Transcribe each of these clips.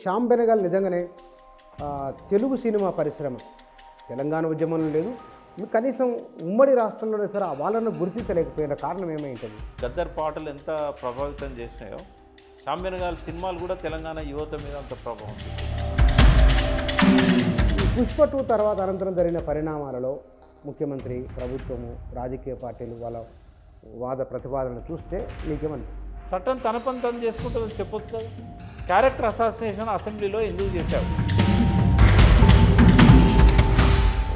శ్యామ్ బెనగల్ నిజంగానే తెలుగు సినిమా పరిశ్రమ తెలంగాణ ఉద్యమంలో లేదు, కనీసం ఉమ్మడి రాష్ట్రంలోనే సరే వాళ్ళను గుర్తించలేకపోయిన కారణం ఏమైంటుంది? గద్దర్ పాటలు ఎంత ప్రభావితం చేసినాయో శ్యామ్ బెనగల్ సినిమాలు కూడా తెలంగాణ యువత మీద అంత ప్రభావం పుష్ప 2 తర్వాత అనంతరం జరిగిన పరిణామాలలో ముఖ్యమంత్రి, ప్రభుత్వము, రాజకీయ పార్టీలు వాళ్ళ వాద ప్రతిపాదనలు చూస్తే మీకేమని? చట్టం తన పని తను చేసుకుంటుందని చెప్పొచ్చు కదా. క్యారెక్టర్ అసాసినేషన్ అసెంబ్లీలో ఎందుకు చేశారు?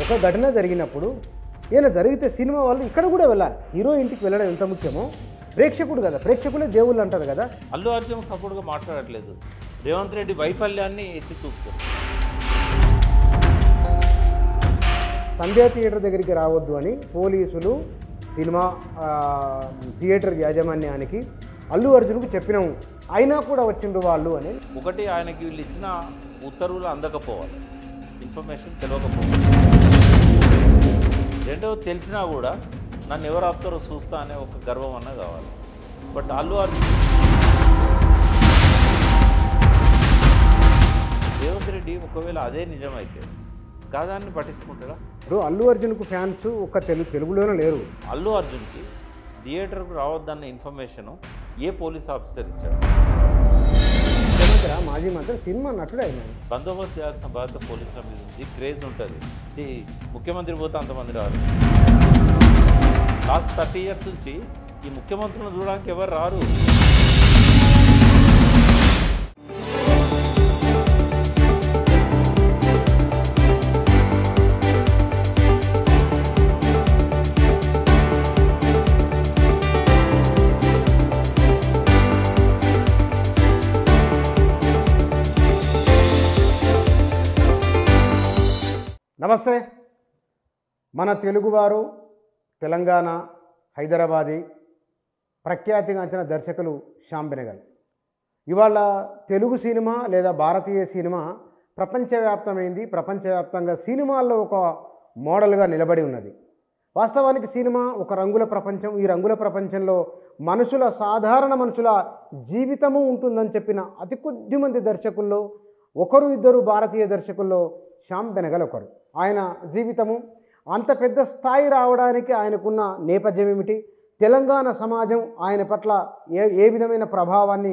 ఒక ఘటన జరిగినప్పుడు ఈయన జరిగితే సినిమా వాళ్ళు ఇక్కడ కూడా వెళ్ళాలి. హీరో ఇంటికి వెళ్ళడం ఎంత ముఖ్యమో ప్రేక్షకుడు కదా, ప్రేక్షకులే దేవుళ్ళు అంటారు కదా. అల్లు అర్జున్ సపోర్ట్గా మాట్లాడట్లేదు, రేవంత్ రెడ్డి వైఫల్యాన్ని ఎత్తి చూపుతారు. సంధ్యా థియేటర్ దగ్గరికి రావద్దు అని పోలీసులు సినిమా థియేటర్ యాజమాన్యానికి అల్లు అర్జున్కు చెప్పినాము, అయినా కూడా వచ్చిండ్రు వాళ్ళు అని. ఒకటి, ఆయనకి వీళ్ళు ఇచ్చిన ఉత్తర్వులు అందకపోవాలి, ఇన్ఫర్మేషన్ తెలియకపోవాలి. రెండవది, తెలిసినా కూడా నన్ను ఎవరు ఆపుతారో చూస్తా అనే ఒక గర్వం అన్న కావాలి. బట్ అల్లు అర్జున్, రేవంత్ రెడ్డి ఒకవేళ అదే నిజమైతే కాదాన్ని పట్టించుకుంటాడా? ఇప్పుడు అల్లు అర్జున్కు ఫ్యాన్స్ ఒక్క తెలుగులోనే లేరు. అల్లు అర్జున్కి థియేటర్కు రావద్దన్న ఇన్ఫర్మేషను ఏ పోలీస్ ఆఫీసర్ ఇచ్చాడు? మాజీ మంత్రి సినిమా నటుడు అయినా బందోబస్తు చేయాల్సిన బాధ్యత పోలీసుల మీద ఉంది. క్రేజ్ ఉంటుంది. ముఖ్యమంత్రి పోతే అంతమంది రారు. లాస్ట్ 30 years నుంచి ఈ ముఖ్యమంత్రులను చూడడానికి ఎవరు రారు. నమస్తే. మన తెలుగువారు, తెలంగాణ, హైదరాబాదీ ప్రఖ్యాతిగాంచిన దర్శకులు శ్యామ్ బెనగల్ ఇవాళ తెలుగు సినిమా లేదా భారతీయ సినిమా ప్రపంచవ్యాప్తమైంది. ప్రపంచవ్యాప్తంగా సినిమాల్లో ఒక మోడల్గా నిలబడి ఉన్నది. వాస్తవానికి సినిమా ఒక రంగుల ప్రపంచం. ఈ రంగుల ప్రపంచంలో సాధారణ మనుషుల జీవితము ఉంటుందని చెప్పిన అతి కొద్ది మంది దర్శకుల్లో ఒకరు ఇద్దరు భారతీయ దర్శకుల్లో శ్యామ్ బెనగల్ ఒకరు. ఆయన జీవితము, అంత పెద్ద స్థాయి రావడానికి ఆయనకున్న నేపథ్యం ఏమిటి, తెలంగాణ సమాజం ఆయన పట్ల ఏ విధమైన ప్రభావాన్ని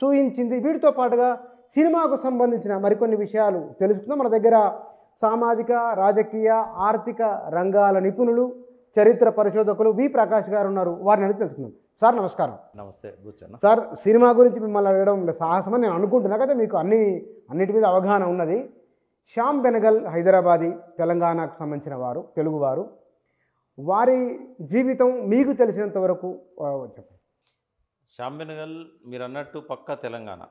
చూయించింది, వీటితో పాటుగా సినిమాకు సంబంధించిన మరికొన్ని విషయాలు తెలుసుకుందాం. మన దగ్గర సామాజిక, రాజకీయ, ఆర్థిక రంగాల నిపుణులు, చరిత్ర పరిశోధకులు వి ప్రకాష్ గారు ఉన్నారు. వారిని అడిగి తెలుసుకుందాం. సార్ నమస్కారం. నమస్తే కూర్చోన్న. సార్, సినిమా గురించి మిమ్మల్ని అడగడం సాహసమని నేను అనుకుంటున్నా కదా, మీకు అన్నిటి మీద అవగాహన ఉన్నది. శ్యామ్ బెనగల్ హైదరాబాదీ, తెలంగాణకు సంబంధించిన వారు, తెలుగువారు. వారి జీవితం మీకు తెలిసినంత వరకు చెప్పండి. శ్యామ్ బెనగల్ మీరు అన్నట్టు పక్కా తెలంగాణ.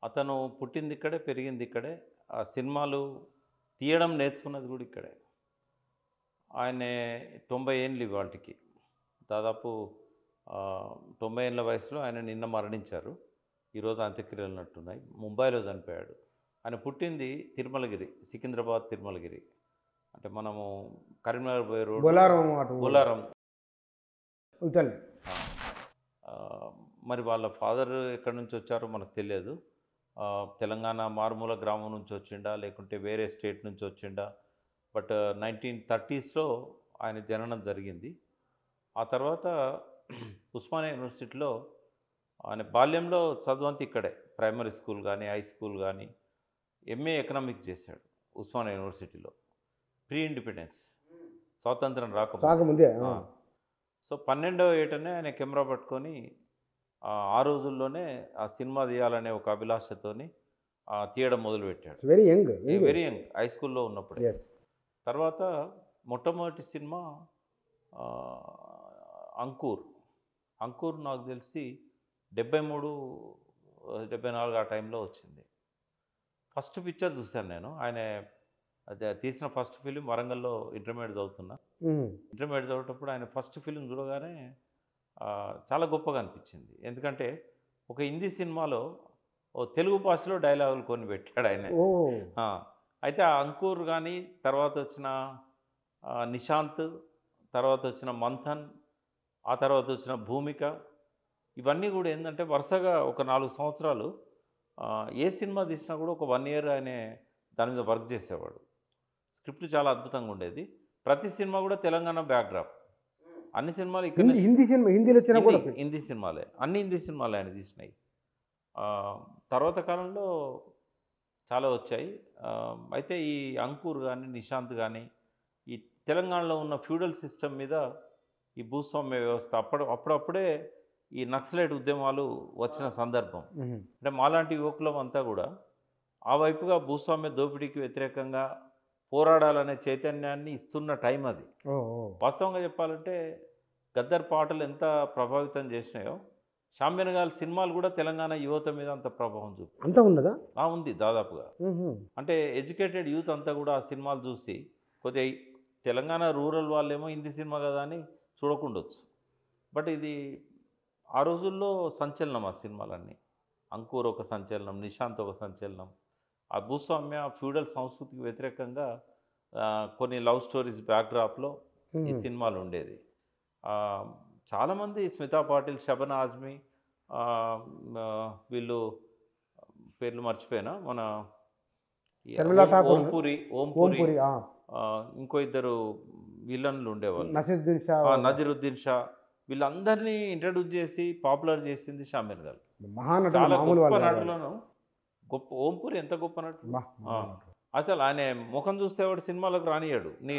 అతను పుట్టింది ఇక్కడే, పెరిగింది ఇక్కడే, ఆ సినిమాలు తీయడం నేర్చుకున్నది కూడా ఇక్కడే. ఆయన 90 ఏళ్ళు ఇవాళకి, దాదాపు 90 ఏళ్ళ వయసులో ఆయన నిన్న మరణించారు. ఈరోజు అంత్యక్రియలు ఉన్నట్టున్నాయి. ముంబైలో చనిపోయాడు. ఆయన పుట్టింది తిరుమలగిరి, సికింద్రాబాద్ తిరుమలగిరి, అంటే మనము కరీంనగర్ పోయే రోడ్ బొలారం. మరి వాళ్ళ ఫాదర్ ఎక్కడి నుంచి వచ్చారో మనకు తెలియదు. తెలంగాణ మారుమూల గ్రామం నుంచి వచ్చిండా, లేకుంటే వేరే స్టేట్ నుంచి వచ్చిండా. బట్ 1930sలో ఆయన జననం జరిగింది. ఆ తర్వాత ఉస్మానియా యూనివర్సిటీలో ఆయన బాల్యంలో చదువంతా ఇక్కడే, ప్రైమరీ స్కూల్ కానీ, హై స్కూల్ కానీ. MA ఎకనామిక్స్ చేశాడు ఉస్మానియా యూనివర్సిటీలో, ప్రీ ఇండిపెండెన్స్, స్వాతంత్రం రాకముందే. సో 12వ ఏటనే ఆయన కెమెరా పట్టుకొని ఆ రోజుల్లోనే ఆ సినిమా తీయాలనే ఒక అభిలాషతోని తీయడం మొదలుపెట్టాడు. వెరీ యంగ్, హై స్కూల్లో ఉన్నప్పుడు. తర్వాత మొట్టమొదటి సినిమా అంకుర్ నాకు తెలిసి 73, 74 ఆ టైంలో వచ్చింది. ఫస్ట్ పిక్చర్ చూశాను నేను. ఆయన అదే తీసిన ఫస్ట్ ఫిలిం వరంగల్లో ఇంటర్మీడియట్ చదువుతున్నా. ఇంటర్మీడియట్ చదివేటప్పుడు ఆయన ఫస్ట్ ఫిలిం చూడగానే చాలా గొప్పగా అనిపించింది. ఎందుకంటే ఒక హిందీ సినిమాలో తెలుగు భాషలో డైలాగులు కొన్ని పెట్టాడు ఆయన. అయితే ఆ అంకుర్ కానీ, తర్వాత వచ్చిన నిశాంత్, తర్వాత వచ్చిన మంథన్, ఆ తర్వాత వచ్చిన భూమిక, ఇవన్నీ కూడా ఏంటంటే వరుసగా ఒక 4 సంవత్సరాలు ఏ సినిమా తీసినా కూడా ఒక 1 ఇయర్ ఆయన దాని మీద వర్క్ చేసేవాడు. స్క్రిప్ట్ చాలా అద్భుతంగా ఉండేది. ప్రతి సినిమా కూడా తెలంగాణ బ్యాక్‌డ్రాప్. అన్ని సినిమాలు ఇక్కడనే హిందీలో వచ్చినా కూడా హిందీ సినిమాలే. అన్ని హిందీ సినిమాలే ఆయన తీసినయి. తర్వాత కాలంలో చాలా వచ్చాయి. అయితే ఈ 'అంకుర్' గాని, 'నిశాంత్' గాని ఈ తెలంగాణలో ఉన్న ఫ్యూడల్ సిస్టమ్ మీద ఈ భూస్వామ్య వ్యవస్థ అప్పుడప్పుడే ఈ నక్సలైట్ ఉద్యమాలు వచ్చిన సందర్భం. అంటే మాలాంటి యువకులం అంతా కూడా ఆ వైపుగా భూస్వామ్య దోపిడీకి వ్యతిరేకంగా పోరాడాలనే చైతన్యాన్ని ఇస్తున్న టైం అది. వాస్తవంగా చెప్పాలంటే గద్దర్ పాటలు ఎంత ప్రభావితం చేసినాయో షాంబెనగాల్ సినిమాలు కూడా తెలంగాణ యువత మీద అంత ప్రభావం అంతా ఉన్నదా? ఉంది దాదాపుగా. అంటే ఎడ్యుకేటెడ్ యూత్ అంతా కూడా ఆ సినిమాలు చూసి కొద్దిగా తెలంగాణ రూరల్ వాళ్ళేమో హిందీ సినిమా కదా అని చూడకుండొచ్చు. బట్ ఇది ఆ రోజుల్లో సంచలనం ఆ సినిమాలన్నీ. 'అంకుర్' ఒక సంచలనం, 'నిశాంత్' ఒక సంచలనం. ఆ భూస్వామ్య ఫ్యూడల్ సంస్కృతికి వ్యతిరేకంగా కొన్ని లవ్ స్టోరీస్ బ్యాక్‌డ్రాప్‌లో ఈ సినిమాలు ఉండేది. చాలామంది స్మితా పాటిల్, షబనా ఆజ్మీ, వీళ్ళు పేర్లు మర్చిపోయినా మన ఓంపురి, ఇంకో ఇద్దరు విలన్లు ఉండేవాళ్ళు, నజరుద్దీన్ షా, వీళ్ళందరినీ ఇంట్రడ్యూస్ చేసి పాపులర్ చేసింది షాంబెనగాల్. చాలా గొప్ప నటులను. ఓంపురి ఎంత గొప్ప నటుడు అసలు. ఆయన ముఖం చూస్తే వాడు సినిమాలకు రానియాడు. నీ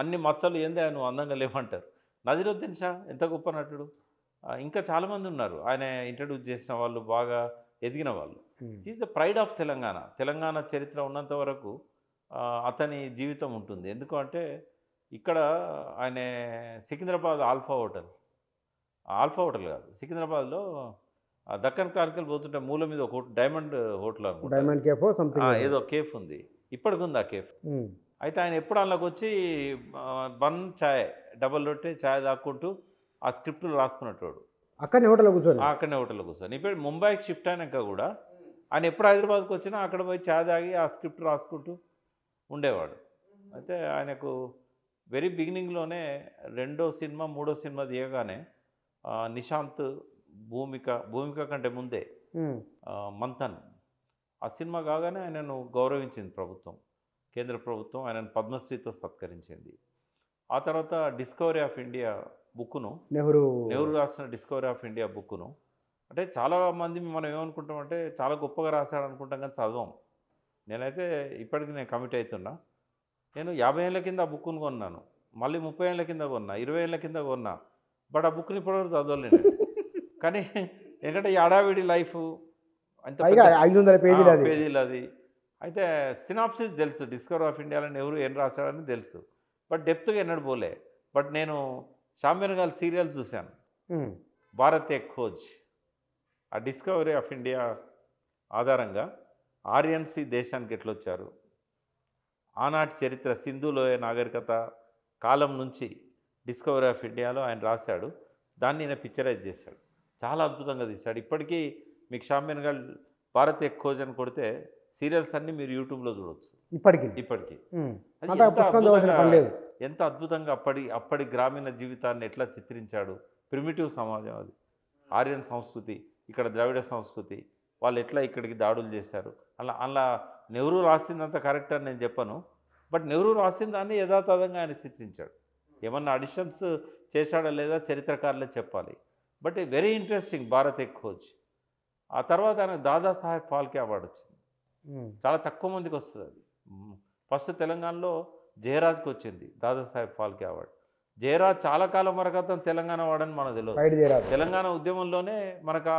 అన్ని మచ్చలు ఏందే నువ్వు అందంగా లేవంటారు. నజరుద్దీన్ షా ఎంత గొప్ప నటుడు. ఇంకా చాలామంది ఉన్నారు ఆయన ఇంట్రడ్యూస్ చేసిన వాళ్ళు, బాగా ఎదిగిన వాళ్ళు. Is the pride of Telangana. Telangana చరిత్ర ఉన్నంత వరకు అతని జీవితం ఉంటుంది. ఎందుకంటే ఇక్కడ ఆయన సికింద్రాబాద్ ఆల్ఫా హోటల్ కాదు, సికింద్రాబాద్లో దక్కన్ క్రానికల్ పోతుంటే మూల మీద ఒక డైమండ్ హోటల్ అనుకుంటా, డైమండ్ కేఫ్ ఏదో కేఫ్ ఉంది, ఇప్పటికి ఉంది ఆ కేఫ్. అయితే ఆయన ఎప్పుడు అందులోకి వచ్చి బన్ ఛాయ్, డబల్ రొట్టె ఛాయ్ దాక్కుంటూ ఆ స్క్రిప్ట్లు రాసుకునేటోడు. అక్కడనే హోటల్లో కూర్చొని. ఇప్పుడు ముంబైకి షిఫ్ట్ అయినాక కూడా ఆయన ఎప్పుడు హైదరాబాద్కి వచ్చినా అక్కడ పోయి ఛాయ్ తాగి ఆ స్క్రిప్ట్ రాసుకుంటూ ఉండేవాడు. అయితే ఆయనకు వెరీ బిగినింగ్లోనే రెండో సినిమా మూడో సినిమా తీయగానే నిశాంత్, భూమిక కంటే ముందే మంథన్, ఆ సినిమా కాగానే ఆయనను గౌరవించింది ప్రభుత్వం, కేంద్ర ప్రభుత్వం ఆయనను పద్మశ్రీతో సత్కరించింది. ఆ తర్వాత డిస్కవరీ ఆఫ్ ఇండియా బుక్కును, నెహ్రూ రాసిన డిస్కవరీ ఆఫ్ ఇండియా బుక్కును, అంటే చాలామంది మనం ఏమనుకుంటామంటే చాలా గొప్పగా రాశాడు అనుకుంటాం కానీ చదవం. నేనైతే ఇప్పటికి నేను కమిట్ అవుతున్నా. నేను 50 ఏళ్ళ కింద ఆ బుక్కును కొన్నాను, మళ్ళీ 30 ఏళ్ళ కింద కొన్నా, 20 ఏళ్ళ కింద కొన్నా. బట్ ఆ బుక్ని ఇప్పటివరకు చదవలేను. కానీ ఎందుకంటే ఈ అడావిడి లైఫ్ అంత 500 పేజీలు అది. అయితే సినాప్సిస్ తెలుసు, డిస్కవరీ ఆఫ్ ఇండియాలో నెహ్రూ ఏం రాశాడని తెలుసు, బట్ డెప్త్గా ఎన్నడూ పోలే. బట్ నేను షాంబెనగాల్ సీరియల్ చూశాను, భారత్ ఎక్ ఖోజ్. ఆ డిస్కవరీ ఆఫ్ ఇండియా ఆధారంగా ఆర్యన్స్ ఈ దేశానికి ఎట్లొచ్చారు, ఆనాటి చరిత్ర, సింధులోయ నాగరికత కాలం నుంచి డిస్కవరీ ఆఫ్ ఇండియాలో ఆయన రాశాడు. దాన్ని ఈయన పిక్చరైజ్ చేశాడు, చాలా అద్భుతంగా తీశాడు. ఇప్పటికీ మీకు షాంబెనగాల్ భారత్ ఎక్ ఖోజ్ అని కొడితే సీరియల్స్ అన్నీ మీరు యూట్యూబ్లో చూడవచ్చు. ఇప్పటికీ ఎంత అద్భుతంగా అప్పటి గ్రామీణ జీవితాన్ని ఎట్లా చిత్రించాడు. ప్రిమిటివ్ సమాజం అది, ఆర్యన్ సంస్కృతి, ఇక్కడ ద్రావిడ సంస్కృతి, వాళ్ళు ఎట్లా ఇక్కడికి దాడులు చేశారు. అలా నెహ్రూ రాసిందంత కరెక్ట్ అని నేను చెప్పను, బట్ నెహ్రూ రాసిన దాన్ని యథాతథంగా ఆయన చిత్రించాడు. ఏమన్నా అడిషన్స్ చేశాడా లేదా చరిత్రకారులే చెప్పాలి. బట్ వెరీ ఇంట్రెస్టింగ్ భారత్ ఎక్ ఖోజ్. ఆ తర్వాత ఆయన దాదాసాహెబ్ ఫాల్కే అవార్డు వచ్చింది. చాలా తక్కువ మందికి వస్తుంది అది. ఫస్ట్ తెలంగాణలో జయరాజ్కి వచ్చింది దాదాసాహెబ్ ఫాల్కే అవార్డు. జయరాజ్ చాలా కాలం వరకు అతను తెలంగాణ వాడని మనకు తెలియదు. తెలంగాణ ఉద్యమంలోనే మనకు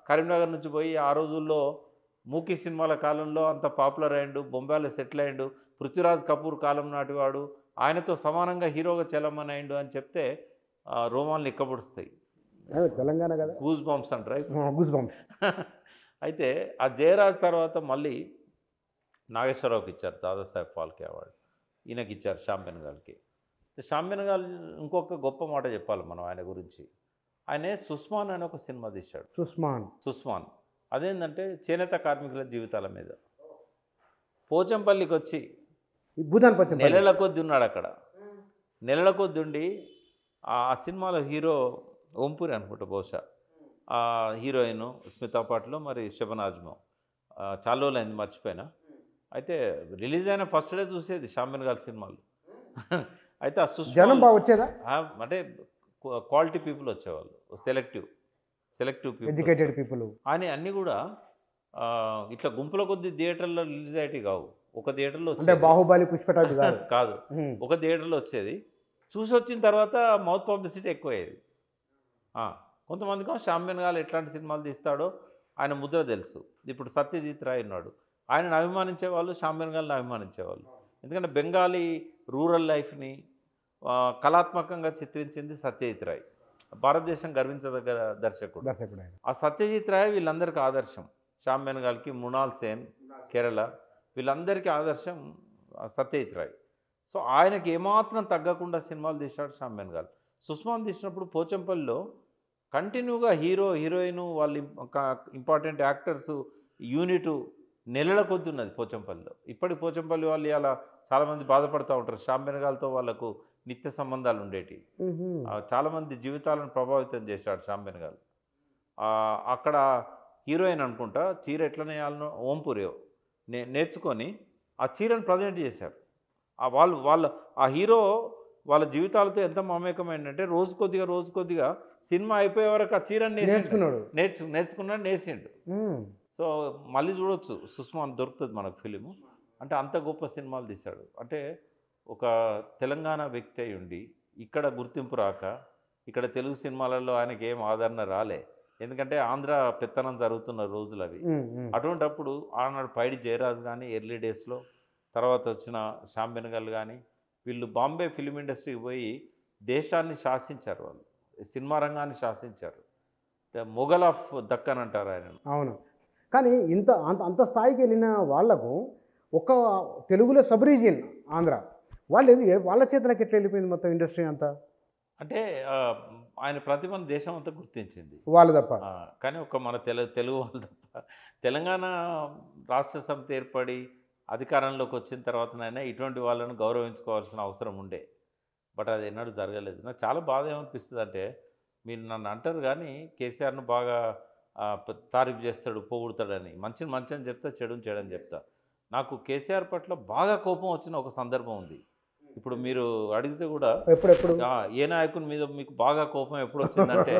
కరీంనగర్ నుంచి పోయి ఆ రోజుల్లో మూకీ సినిమాల కాలంలో అంత పాపులర్ అయ్యిండు, బొంబాయిలో సెటిల్ అయ్యిండు, పృథ్వీరాజ్ కపూర్ కాలం నాటివాడు, ఆయనతో సమానంగా హీరోగా చలమని అయ్యిండు అని చెప్తే రోమాలు ఎక్కబడుస్తాయి. తెలంగాణ కదా, గూస్ బంప్స్ అంటారు. అయితే ఆ జయరాజ్ తర్వాత మళ్ళీ నాగేశ్వరరావుకి ఇచ్చారు దాదాసాహెబ్ ఫాల్కే అవార్డు, ఈయనకి ఇచ్చారు షాంబెనగాల్కి. షాంబెనగాల్ ఇంకొక గొప్ప మాట చెప్పాలి మనం ఆయన గురించి. ఆయనే సుస్మాన్ అనే ఒక సినిమా తీశాడు. సుస్మాన్ అదేంటంటే చేనేత కార్మికుల జీవితాల మీద. పోచంపల్లికి వచ్చి నెలల కొద్ది ఉన్నాడు అక్కడ. నెలల కొద్ది ఉండి ఆ సినిమాలో హీరో ఓంపురి అనుకుంటా బహుశా, ఆ హీరోయిన్ స్మితా పాటిల్, మరి షబనా ఆజ్మీ, చాలా రోజులు అయింది మర్చిపోయినా. అయితే రిలీజ్ అయిన ఫస్ట్ డే చూసేది షాంబెన్ గారి సినిమాలు. అయితే ఆ జనం సుష్మాల్ బాగా వచ్చేదా? అంటే క్వాలిటీ పీపుల్ వచ్చేవాళ్ళు. సెలెక్టివ్ పీపుల్ ఎడ్యుకేటెడ్ వచ్చేవాళ్ళు. పీపుల్. అని అన్నీ కూడా ఇట్లా గుంపుల కొద్ది థియేటర్‌లో రిలీజ్ అయ్యేటివి కావు. ఒక థియేటర్‌లో అంటే వచ్చేది. బాహుబలి, పుష్ప టైప్ కాదు. కాదు. హ్మ్. ఒక థియేటర్‌లో వచ్చేది. చూసొచ్చిన తర్వాత మౌత్ పబ్లిసిటీ ఎక్కువయ్యేది. ఆ! కొంతమందికేమో షాంబెన్ గారు ఎట్లాంటి సినిమాలు తీస్తాడో ఆయన ముద్ర తెలుసు. ఇప్పుడు 'సత్యజిత్ రాయ్' ఉన్నాడు. ఆయనను అభిమానించేవాళ్ళు షాంబెన్ గారిని అభిమానించేవాళ్ళు. ఎందుకంటే బెంగాలీ రూరల్ లైఫ్‌ని కళాత్మకంగా చిత్రించింది 'సత్యజిత్ రాయ్.' భారతదేశం గర్వించదగ్గ దర్శకుడు. దర్శకుడు ఆయన. ఆ 'సత్యజిత్ రాయ్' వీళ్ళందరికీ ఆదర్శం. షాంబెన్ గారికి, మృణాల్ సేన్ కేరళ వీళ్ళందరికీ ఆదర్శం 'సత్యజిత్ రాయ్.' సో ఆయనకి ఏమాత్రం తగ్గకుండా సినిమాలు తీశాడు షాంబెన్ గారు. 'సుస్మాన్' తీసినప్పుడు పోచంపల్లిలో కంటిన్యూగా హీరో, హీరోయిన్ వాళ్ళు ఇంపార్టెంట్ యాక్టర్స్ యూనిటు నెలల కొద్దీ ఉన్నది పోచంపల్లిలో. ఇప్పటికి పోచంపల్లి వాళ్ళు ఇవాళ చాలామంది బాధపడుతూ ఉంటారు. షాంబెన్ గారితో వాళ్ళకు నిత్య సంబంధాలు ఉండేటివి. హుహు. చాలామంది జీవితాలను ప్రభావితం చేశాడు షాంబెన్ గారు. అక్కడ హీరోయిన్ అనుకుంటా చీర ఎట్లా నేయాలనో ఓంపురియో నేర్చుకొని ఆ చీరను ప్రజెంట్ చేశారు. వాళ్ళ ఆ హీరో వాళ్ళ జీవితాలతో ఎంత మమేకమైందంటే రోజు కొద్దిగా సినిమా అయిపోయే వరకు ఆ చీరను నేర్చుకున్నాడు. నేర్చుకున్నాడు, నేసిండు. హ్మ్. సో మళ్ళీ చూడొచ్చు 'సుస్మాన్' దొరుకుతుంది మనకు ఫిలిము. అంటే అంత గొప్ప సినిమాలు తీశాడు. అంటే ఒక తెలంగాణ వ్యక్తి అయి ఉండి ఇక్కడ గుర్తింపు రాక ఇక్కడ తెలుగు సినిమాలలో ఆయనకి ఏం ఆదరణ రాలే. ఎందుకంటే ఆంధ్ర పెత్తనం జరుగుతున్న రోజులు అవి. హ్మ్. హ్మ్. అటువంటప్పుడు ఆనాడు పైడి జయరాజ్ కానీ ఎర్లీ డేస్లో తర్వాత వచ్చిన షాంబెన్ గారు కానీ వీళ్ళు బాంబే ఫిలిం ఇండస్ట్రీకి పోయి దేశాన్ని శాసించారు. వాళ్ళు సినిమా రంగాన్ని శాసించారు. మొఘల్ ఆఫ్ దక్కన్ అంటారు ఆయనను. అవును. కానీ అంత అంత స్థాయికి వెళ్ళిన వాళ్లకు ఒక తెలుగులో సబ్ రీజియన్ ఆంధ్ర. వాళ్ళ చేతులకు ఎట్లా వెళ్ళిపోయింది మొత్తం ఇండస్ట్రీ అంతా? అంటే ఆయన ప్రతిభను దేశం అంతా గుర్తించింది. వాళ్ళు తప్ప. కానీ ఒక మన తెలుగు వాళ్ళు తప్ప. తెలంగాణ రాష్ట్ర సమితి ఏర్పడి అధికారంలోకి వచ్చిన తర్వాతనైనా ఇటువంటి వాళ్ళను గౌరవించుకోవాల్సిన అవసరం ఉండే. బట్ అది ఎన్నడూ జరగలేదు. నాకు చాలా బాధ ఏమనిపిస్తుందంటే మీరు నన్ను అంటారు కానీ కేసీఆర్‌ను బాగా తారీఫ్ చేస్తాడు, పొగుడుతాడని. మంచిని మంచి అని చెప్తా, చెడుని చెడని చెప్తా. నాకు కేసీఆర్ పట్ల బాగా కోపం వచ్చిన ఒక సందర్భం ఉంది. ఇప్పుడు మీరు అడిగితే కూడా ఎప్పుడెప్పుడు? ఏ నాయకుని మీద మీకు బాగా కోపం ఎప్పుడొచ్చిందంటే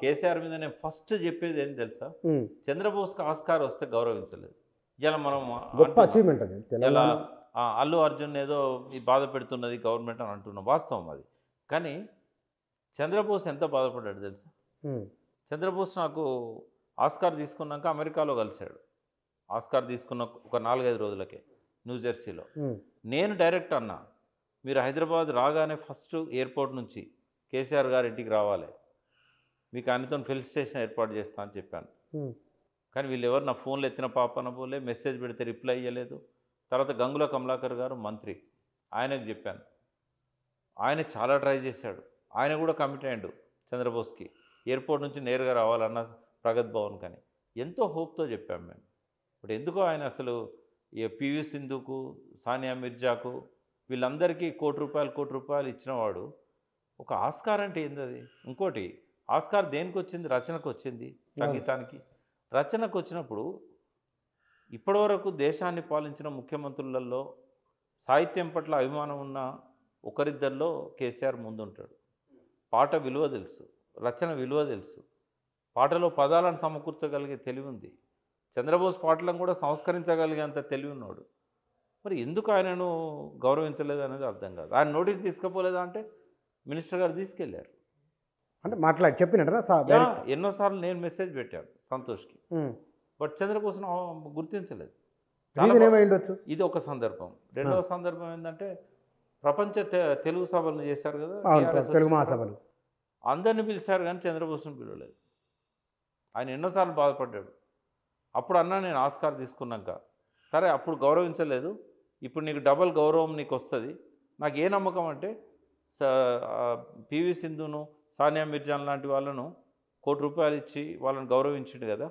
కేసీఆర్ మీద నేను ఫస్ట్ చెప్పేది ఏంటి తెలుసా? హ్మ్. చంద్రబోస్‌కి ఆస్కార్ వస్తే గౌరవించలేదు. ఇలా మనం గొప్ప అంటున్నాం. అచీవ్‌మెంట్ అది. ఇలా తెలంగాణ అల్లు అర్జున్ ఏదో ఈ బాధ పెడుతున్నది గవర్నమెంట్ అని అంటున్నాం. వాస్తవం అది. కానీ చంద్రబోస్ ఎంత బాధపడ్డాడు తెలుసా? హ్మ్. చంద్రబోస్ నాకు ఆస్కార్ తీసుకున్నాక అమెరికాలో కలిశాడు. ఆస్కార్ తీసుకున్న ఒక 4, 5 రోజులకే న్యూజెర్సీలో. హ్మ్. నేను డైరెక్ట్ అన్నా, మీరు హైదరాబాద్ రాగానే ఫస్ట్ ఎయిర్పోర్ట్ నుంచి కేసీఆర్ గారి ఇంటికి రావాలి. మీకు ఆయనతో ఫిల్ స్టేషన్ ఏర్పాటు చేస్తా అని చెప్పాను. హ్మ్. కానీ వీళ్ళెవరు నా ఫోన్లు ఎత్తిన పాపన పోలే, మెసేజ్ పెడితే రిప్లై ఇవ్వలేదు. తర్వాత గంగుల కమలాకర్ గారు మంత్రి, ఆయనకు చెప్పాను. ఆయన చాలా ట్రై చేశాడు. ఆయన కూడా కమిట్ అయ్యాడు చంద్రబోస్కి. ఎయిర్పోర్ట్ నుంచి నేరుగా రావాలన్న ప్రగతి భవన్ కానీ ఎంతో హోప్తో చెప్పాము మేము. ఇప్పుడు ఎందుకో ఆయన అసలు ఈ పివి సింధుకు, సానియా మిర్జాకు వీళ్ళందరికీ కోటి రూపాయలు ఇచ్చినవాడు ఒక ఆస్కార్ అంటే ఏందది? ఇంకోటి ఆస్కార్ దేనికి వచ్చింది? రచనకు వచ్చింది, సంగీతానికి. రచనకు వచ్చినప్పుడు ఇప్పటివరకు దేశాన్ని పాలించిన ముఖ్యమంత్రులలో సాహిత్యం పట్ల అభిమానం ఉన్న ఒకరిద్దరిలో కేసీఆర్ ముందుంటాడు. పాట విలువ తెలుసు, రచన విలువ తెలుసు, పాటలో పదాలను సమకూర్చగలిగే తెలివి ఉంది. చంద్రబోస్ పాటలను కూడా సంస్కరించగలిగేంత తెలివి ఉన్నాడు. మరి ఎందుకు ఆయనను గౌరవించలేదు అనేది అర్థం కాదు. ఆయన నోటీస్ తీసుకుపోలేదా అంటే మినిస్టర్ గారు తీసుకెళ్ళారు. అంటే చెప్పినట్టా? ఎన్నోసార్లు నేను మెసేజ్ పెట్టాను సంతోష్కి. బట్ చంద్రబోస్ను గుర్తించలేదు. రీజన్ ఏమైండొచ్చు? ఇది ఒక సందర్భం. రెండవ సందర్భం ఏంటంటే ప్రపంచ తెలుగు సభలు చేశారు కదా, తెలుగు మహాసభలు. అందరిని పిలిచారు కానీ చంద్రబోస్ను పిలవలేదు. ఆయన ఎన్నోసార్లు బాధపడ్డాడు. అప్పుడు అన్నా నేను ఆస్కార్ తీసుకున్నాక, సరే అప్పుడు గౌరవించలేదు, ఇప్పుడు నీకు డబల్ గౌరవం నీకు వస్తుంది. నాకు ఏ నమ్మకం అంటే పివి సింధును, సానియా మిర్జాన్ లాంటి వాళ్ళను ₹1 ఇచ్చి వాళ్ళని గౌరవించిండు కదా,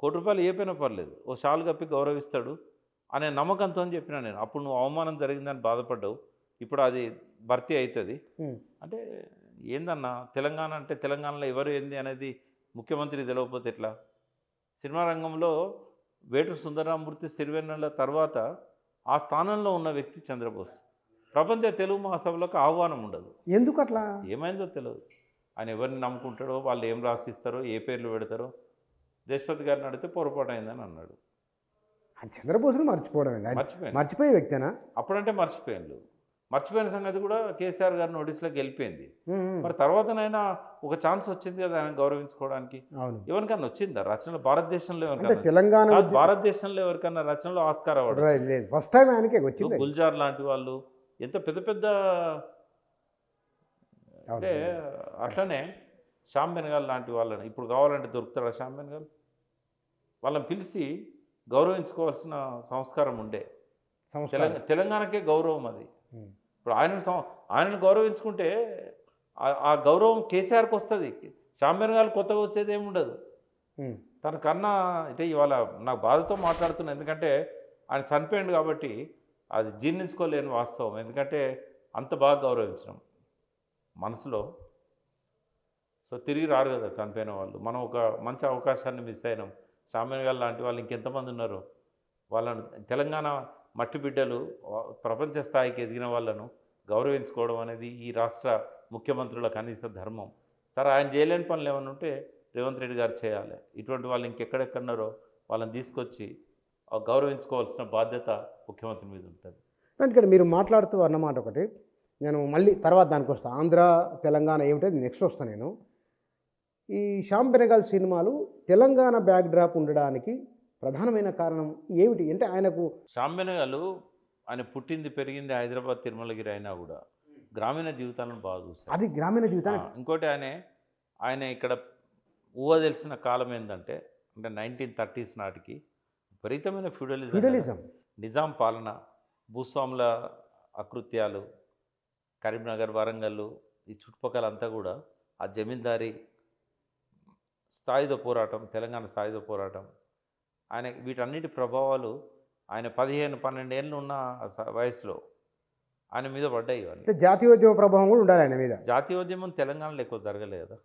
₹1 ఏ పైన పర్లేదు, ఓ షాల్ కప్పి గౌరవిస్తాడు అనే నమ్మకంతో అని చెప్పినా నేను. అప్పుడు నువ్వు అవమానం జరిగిందని బాధపడ్డావు, ఇప్పుడు అది భర్తీ అవుతుంది అంటే ఏందన్నా తెలంగాణ అంటే తెలంగాణలో ఎవరు ఏంది అనేది ముఖ్యమంత్రి తెలియకపోతే ఎట్లా? సినిమా రంగంలో వేటూరు సుందరరామూర్తి సిరివెన్నెల తర్వాత ఆ స్థానంలో ఉన్న వ్యక్తి చంద్రబోస్. ప్రపంచ తెలుగు మహాసభలకు ఆహ్వానం ఉండదు. ఎందుకు అట్లా? ఏమైందో తెలియదు. ఆయన ఎవరిని నమ్ముకుంటాడో, వాళ్ళు ఏం రాసిస్తారో, ఏ పేర్లు పెడతారో. దేశపతి గారిని అడిగితే పొరపాటు అయిందని అన్నాడు. ఆ చంద్రబోస్ను మర్చిపోవడం మర్చిపోయాను. మర్చిపోయే వ్యక్తేనా? అప్పుడంటే మర్చిపోయాను. మర్చిపోయిన సంగతి కూడా కేసీఆర్ గారి నోటీసులోకి వెళ్ళిపోయింది. ఉమ్. మరి తర్వాతనైనా ఒక ఛాన్స్ వచ్చింది కదా ఆయన గౌరవించుకోవడానికి. అవును. ఎవరికన్నా వచ్చిందా రచనలో? భారతదేశంలో అంటే ఎవరికన్నా? తెలంగాణ కాదు, భారతదేశంలో ఎవరికన్నా రచనలో ఆస్కార్ అవార్డు లేదు, లేదు, ఫస్ట్ టైం ఆయనకే వచ్చింది. గుల్జార్ లాంటి వాళ్ళు ఎంత పెద్ద పెద్ద, అంటే అట్లనే శ్యామ్ బెనగల్ లాంటి వాళ్ళని ఇప్పుడు కావాలంటే దొరుకుతారా శ్యామ్ బెనగల్? వాళ్ళని పిలిచి గౌరవించుకోవాల్సిన సంస్కారం ఉండే. తెలంగాణకే గౌరవం అది. ఇప్పుడు ఆయనను గౌరవించుకుంటే ఆ గౌరవం కేసీఆర్కి వస్తుంది. శ్యామ్ బెనగల్ కొత్తగా వచ్చేది ఏమి ఉండదు. తనకన్నా అంటే ఇవాళ నాకు బాధతో మాట్లాడుతున్నా, ఎందుకంటే ఆయన చనిపోయింది కాబట్టి అది జీర్ణించుకోలేని వాస్తవం. ఎందుకంటే అంత బాగా గౌరవించడం మనసులో. సో తిరిగి రారు కదా చనిపోయిన వాళ్ళు. మనం ఒక మంచి అవకాశాన్ని మిస్ అయినాం. శ్యామ్ బెనగల్ లాంటి వాళ్ళు ఇంకెంతమంది ఉన్నారు. వాళ్ళను తెలంగాణ మట్టి బిడ్డలు ప్రపంచ స్థాయికి ఎదిగిన వాళ్ళను గౌరవించుకోవడం అనేది ఈ రాష్ట్ర ముఖ్యమంత్రుల కనీస ధర్మం. సరే ఆయన చేయలేని పనులు ఏమైనా ఉంటే రేవంత్ రెడ్డి గారు చేయాలి. ఇటువంటి వాళ్ళు ఇంకెక్కడెక్కడున్నారో వాళ్ళని తీసుకొచ్చి గౌరవించుకోవాల్సిన బాధ్యత ముఖ్యమంత్రి మీద ఉంటుంది. ఇక్కడ మీరు మాట్లాడుతూ అన్నమాట ఒకటి, నేను మళ్ళీ తర్వాత దానికి వస్తాను. ఆంధ్ర తెలంగాణ ఏమిటో నెక్స్ట్ వస్తాను నేను. ఈ శ్యామ్ బెనగల్ సినిమాలు తెలంగాణ బ్యాక్ డ్రాప్ ఉండడానికి ప్రధానమైన కారణం ఏమిటి అంటే ఆయనకు? శ్యామ్ బెనగల్ ఆయన పుట్టింది పెరిగింది హైదరాబాద్ తిరుమలగిరి అయినా కూడా గ్రామీణ జీవితాలను బాగా చూశారు. అది గ్రామీణ జీవితాన్ని. ఇంకోటి ఆయన ఇక్కడ ఊహ తెలిసిన కాలం ఏంటంటే, అంటే 1930s నాటికి విపరీతమైన ఫ్యూడలిజం, నిజాం పాలన, భూస్వాముల అకృత్యాలు, కరీంనగర్, వరంగల్ ఈ చుట్టుపక్కల అంతా కూడా ఆ జమీందారీ సాయుధ పోరాటం, తెలంగాణ సాయుధ పోరాటం, ఆయన వీటన్నిటి ప్రభావాలు ఆయన 15-12 ఏళ్ళు ఉన్న వయసులో ఆయన మీద పడ్డాయి. ఇవన్నీ జాతీయోద్యమ ప్రభావం కూడా ఉండాలి ఆయన మీద. జాతీయోద్యమం తెలంగాణలో ఎక్కువ జరగలేదు కదా.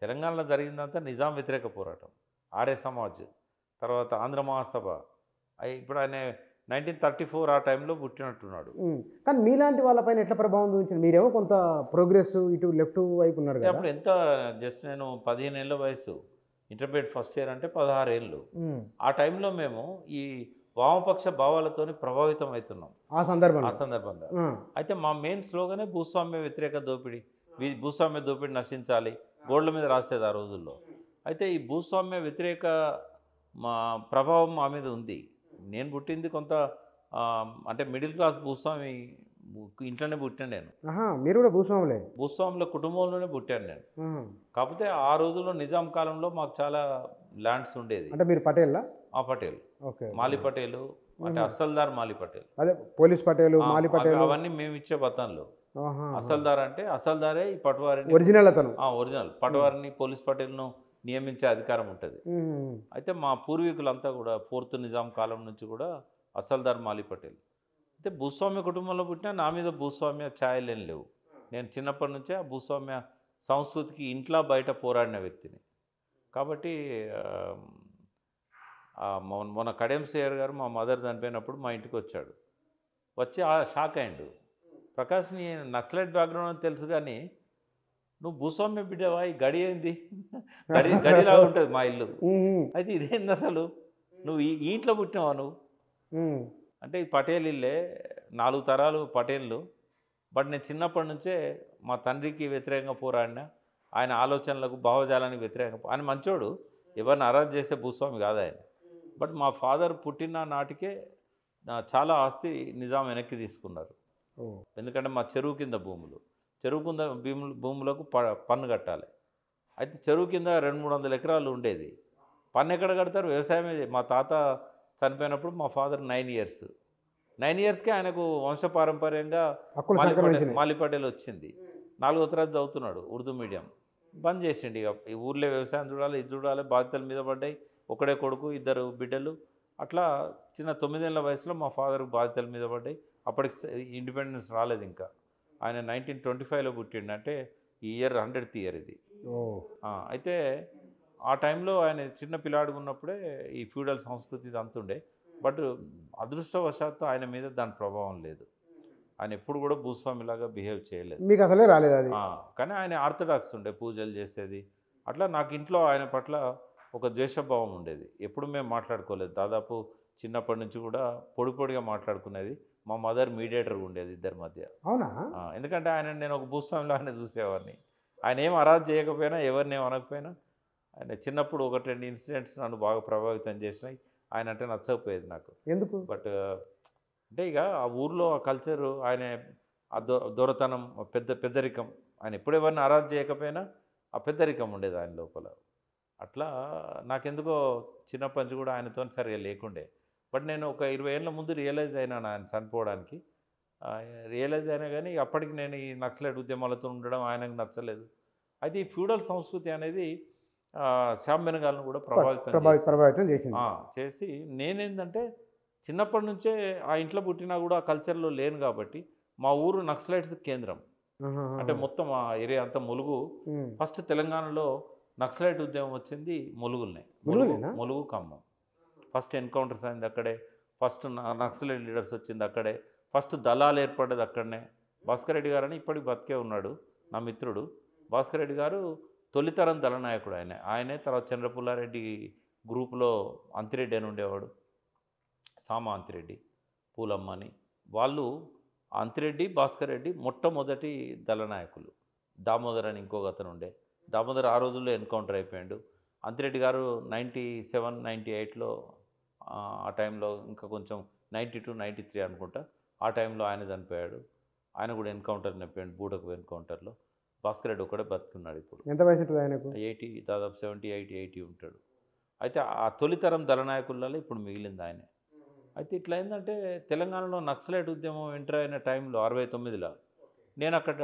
తెలంగాణలో జరిగిందంతా నిజాం వ్యతిరేక పోరాటం, ఆర్య సమాజ్, తర్వాత ఆంధ్ర మహాసభ. ఇప్పుడు ఆయన 1934 ఆ టైంలో పుట్టినట్టున్నాడు. కానీ మీలాంటి వాళ్ళపైన ఎట్లా ప్రభావం చూపించింది? మీరేమో కొంత ప్రోగ్రెస్ ఇటు లెఫ్ట్ వైపు ఉన్నారు కదా. అప్పుడు ఎంత జస్ట్ నేను 15 ఏళ్ళ వయసు, ఇంటర్మీడియట్ ఫస్ట్ ఇయర్ అంటే 16 ఏళ్ళు. ఆ టైంలో మేము ఈ వామపక్ష భావాలతోని ప్రభావితం అవుతున్నాం ఆ సందర్భంగా. అయితే మా మెయిన్ స్లోగనే భూస్వామ్య వ్యతిరేక దోపిడీ, భూస్వామ్య దోపిడీ నశించాలి, బోర్డుల మీద రాసేది ఆ రోజుల్లో. అయితే ఈ భూస్వామ్య వ్యతిరేక మా ప్రభావం మా మీద ఉంది. నేను పుట్టింది కొంత అంటే మిడిల్ క్లాస్ భూస్వామి ఇంట్లోనే పుట్టాను నేను. మీరు కూడా భూస్వాములే? భూస్వాముల కుటుంబంలోనే పుట్టాను నేను. కాకపోతే ఆ రోజుల్లో నిజాం కాలంలో మాకు చాలా ల్యాండ్స్ ఉండేది. అంటే మీరు పటేల్లా? పటేల్, మాలి పటేలు, అంటే అసల్దార్ మాలి పటేల్, అదే పోలీస్ పటేలు, మాలి పటేలు అవన్నీ మేము ఇచ్చే బతంలో. అసల్దార్ అంటే అసల్దారే ఈ పటవారిని, ఒరిజినల్ అతను, ఒరిజినల్ పటవారిని, పోలీస్ పటేల్ను నియమించే అధికారం ఉంటుంది. అయితే మా పూర్వీకులంతా కూడా 4th నిజాం కాలం నుంచి కూడా అసల్దార్ మాలి పటేల్. అయితే భూస్వామ్య కుటుంబంలో పుట్టినా నా మీద భూస్వామ్య ఛాయలేం లేవు. నేను చిన్నప్పటి నుంచే ఆ భూస్వామ్య సంస్కృతికి ఇంట్లో బయట పోరాడిన వ్యక్తిని. కాబట్టి మొన్న కడియం శ్రీయర్ గారు మా మదర్ చనిపోయినప్పుడు మా ఇంటికి వచ్చాడు. వచ్చి షాక్ అయ్యాడు. ప్రకాష్ నీ నక్సలైట్ బ్యాక్గ్రౌండ్ అని తెలుసు కానీ నువ్వు భూస్వామ్య బిడ్డవా? ఈ గడి ఏంది? గడిలా ఉంటుంది మా ఇల్లు. అయితే ఇదేంది అసలు, నువ్వు ఈ ఇంట్లో పుట్టినావా నువ్వు? అంటే ఇది పటేల్ ఇల్లే, 4 తరాలు పటేళ్ళు. బట్ నేను చిన్నప్పటి నుంచే మా తండ్రికి వ్యతిరేకంగా పోరాడినా, ఆయన ఆలోచనలకు భావజాలానికి వ్యతిరేకంగా. ఆయన మంచోడు, ఎవరిని అరెస్ట్ చేసే భూస్వామి కాదు ఆయన. బట్ మా ఫాదర్ పుట్టిన నాటికే చాలా ఆస్తి నిజాం వెనక్కి తీసుకున్నారు. ఎందుకంటే మా చెరువు కింద భూములకు పన్ను కట్టాలి. అయితే చెరువు కింద 200-300 ఎకరాలు ఉండేది. పన్ను ఎక్కడ కడతారు? వ్యవసాయమే. మా తాత చనిపోయినప్పుడు మా ఫాదర్ 9 ఇయర్స్కే ఆయనకు వంశపారంపర్యంగా మాలి పటేల్ వచ్చింది. 4వ తరగతి చదువుతున్నాడు, ఉర్దూ మీడియం. బంద్ చేసిండు. ఇక ఈ ఊర్లో వ్యవసాయం చూడాలి, ఇది చూడాలి, బాధ్యతల మీద పడ్డాయి. ఒకడే కొడుకు, 2 బిడ్డలు. అట్లా చిన్న 9 ఏళ్ళ వయసులో మా ఫాదర్కి బాధ్యతల మీద పడ్డాయి. అప్పటికి ఇండిపెండెన్స్ రాలేదు ఇంకా. ఆయన 1925లో పుట్టిండు, అంటే ఈ ఇయర్ 100th ఇయర్ ఇది. అయితే ఆ టైంలో ఆయన చిన్న పిల్లాడిగా ఉన్నప్పుడే ఈ ఫ్యూడల్ సంస్కృతి ఇదంతా ఉండే. బట్ అదృష్టవశాత్తు ఆయన మీద దాని ప్రభావం లేదు. ఆయన ఎప్పుడు కూడా భూస్వామిలాగా బిహేవ్ చేయలేదు. మీకు అసలే రాలేదు అది. కానీ ఆయన ఆర్థడాక్స్ ఉండే, పూజలు చేసేది. అట్లా నాకు ఇంట్లో ఆయన పట్ల ఒక ద్వేషభావం ఉండేది. ఎప్పుడు మేము మాట్లాడుకోలేదు. దాదాపు చిన్నప్పటి నుంచి కూడా పొడి పొడిగా మాట్లాడుకునేది. మా మదర్ మీడియేటర్గా ఉండేది ఇద్దరి మధ్య. అవునా? ఎందుకంటే ఆయన నేను ఒక భూస్వామిలాగానే చూసేవాడిని. ఆయన ఏం అరాజు చేయకపోయినా, ఎవరిని ఏం అనకపోయినా, ఆయన చిన్నప్పుడు 1, 2 ఇన్సిడెంట్స్ నన్ను బాగా ప్రభావితం చేసినాయి. ఆయన అంటే నచ్చకపోయేది నాకు. ఎందుకు? బట్ అంటే ఇక ఆ ఊర్లో ఆ కల్చరు, ఆయన ఆ దొరతనం, పెద్దరికం, ఆయన ఎప్పుడు ఎవరిని అరాజు చేయకపోయినా ఆ పెద్దరికం ఉండేది ఆయన లోపల. అట్లా నాకెందుకో చిన్నప్పటి నుంచి కూడా ఆయనతో సరిగా లేకుండే. బట్ నేను ఒక 20 ఏళ్ళ ముందు రియలైజ్ అయినాను ఆయన చనిపోవడానికి. రియలైజ్ అయినా కానీ అప్పటికి నేను ఈ నక్సలైట్ ఉద్యమాలతో ఉండడం ఆయనకు నచ్చలేదు. అయితే ఈ ఫ్యూడల్ సంస్కృతి అనేది శ్యామ్ బెనగాల్ని కూడా ప్రభావితం చేసింది. చేసి నేనేంటంటే చిన్నప్పటి నుంచే ఆ ఇంట్లో పుట్టినా కూడా ఆ కల్చర్లో లేను కాబట్టి మా ఊరు నక్సలైట్స్ కేంద్రం. అంటే మొత్తం ఆ ఏరియా అంతా ములుగు. ఫస్ట్ తెలంగాణలో నక్సలైట్ ఉద్యమం వచ్చింది ములుగుల్నే. ములుగు ఖమ్మం ఫస్ట్ ఎన్కౌంటర్స్ అయింది అక్కడే. ఫస్ట్ నక్సలైట్ లీడర్స్ వచ్చింది అక్కడే. ఫస్ట్ దళాలు ఏర్పడ్డది అక్కడనే. భాస్కర్ రెడ్డి గారు అని ఇప్పటికి బతికే ఉన్నాడు నా మిత్రుడు. భాస్కర్ రెడ్డి గారు తొలితరం దళనాయకుడు. ఆయనే తర్వాత చంద్రపుల్లారెడ్డి గ్రూపులో అంతిరెడ్డి అని ఉండేవాడు, సామా అంతిరెడ్డి, పూలమ్మ అని. వాళ్ళు అంతిరెడ్డి, భాస్కర్ రెడ్డి మొట్టమొదటి దళనాయకులు. దామోదర్ అని ఇంకొక అతను ఉండే. దామోదర్ ఆ రోజుల్లో ఎన్కౌంటర్ అయిపోయాడు. అంతిరెడ్డి గారు 97, 98లో ఆ టైంలో, ఇంకా కొంచెం 92, 93 అనుకుంటా, ఆ టైంలో ఆయన చనిపోయాడు. ఆయన కూడా ఎన్కౌంటర్ అయిపోయాడు, బూడకు ఎన్కౌంటర్లో. భాస్కర్ రెడ్డి ఒకడే బతుకున్నాడు ఇప్పుడు. ఎంత వయసు ఉంటుంది ఆయనకు? 80, దాదాపు 78, 80 ఉంటాడు. అయితే ఆ తొలితరం దళనాయకులలో ఇప్పుడు మిగిలింది ఆయనే. అయితే ఇట్లా ఏంటంటే తెలంగాణలో నక్సలైట్ ఉద్యమం ఎంటర్ అయిన టైంలో 69లో నేను అక్కడ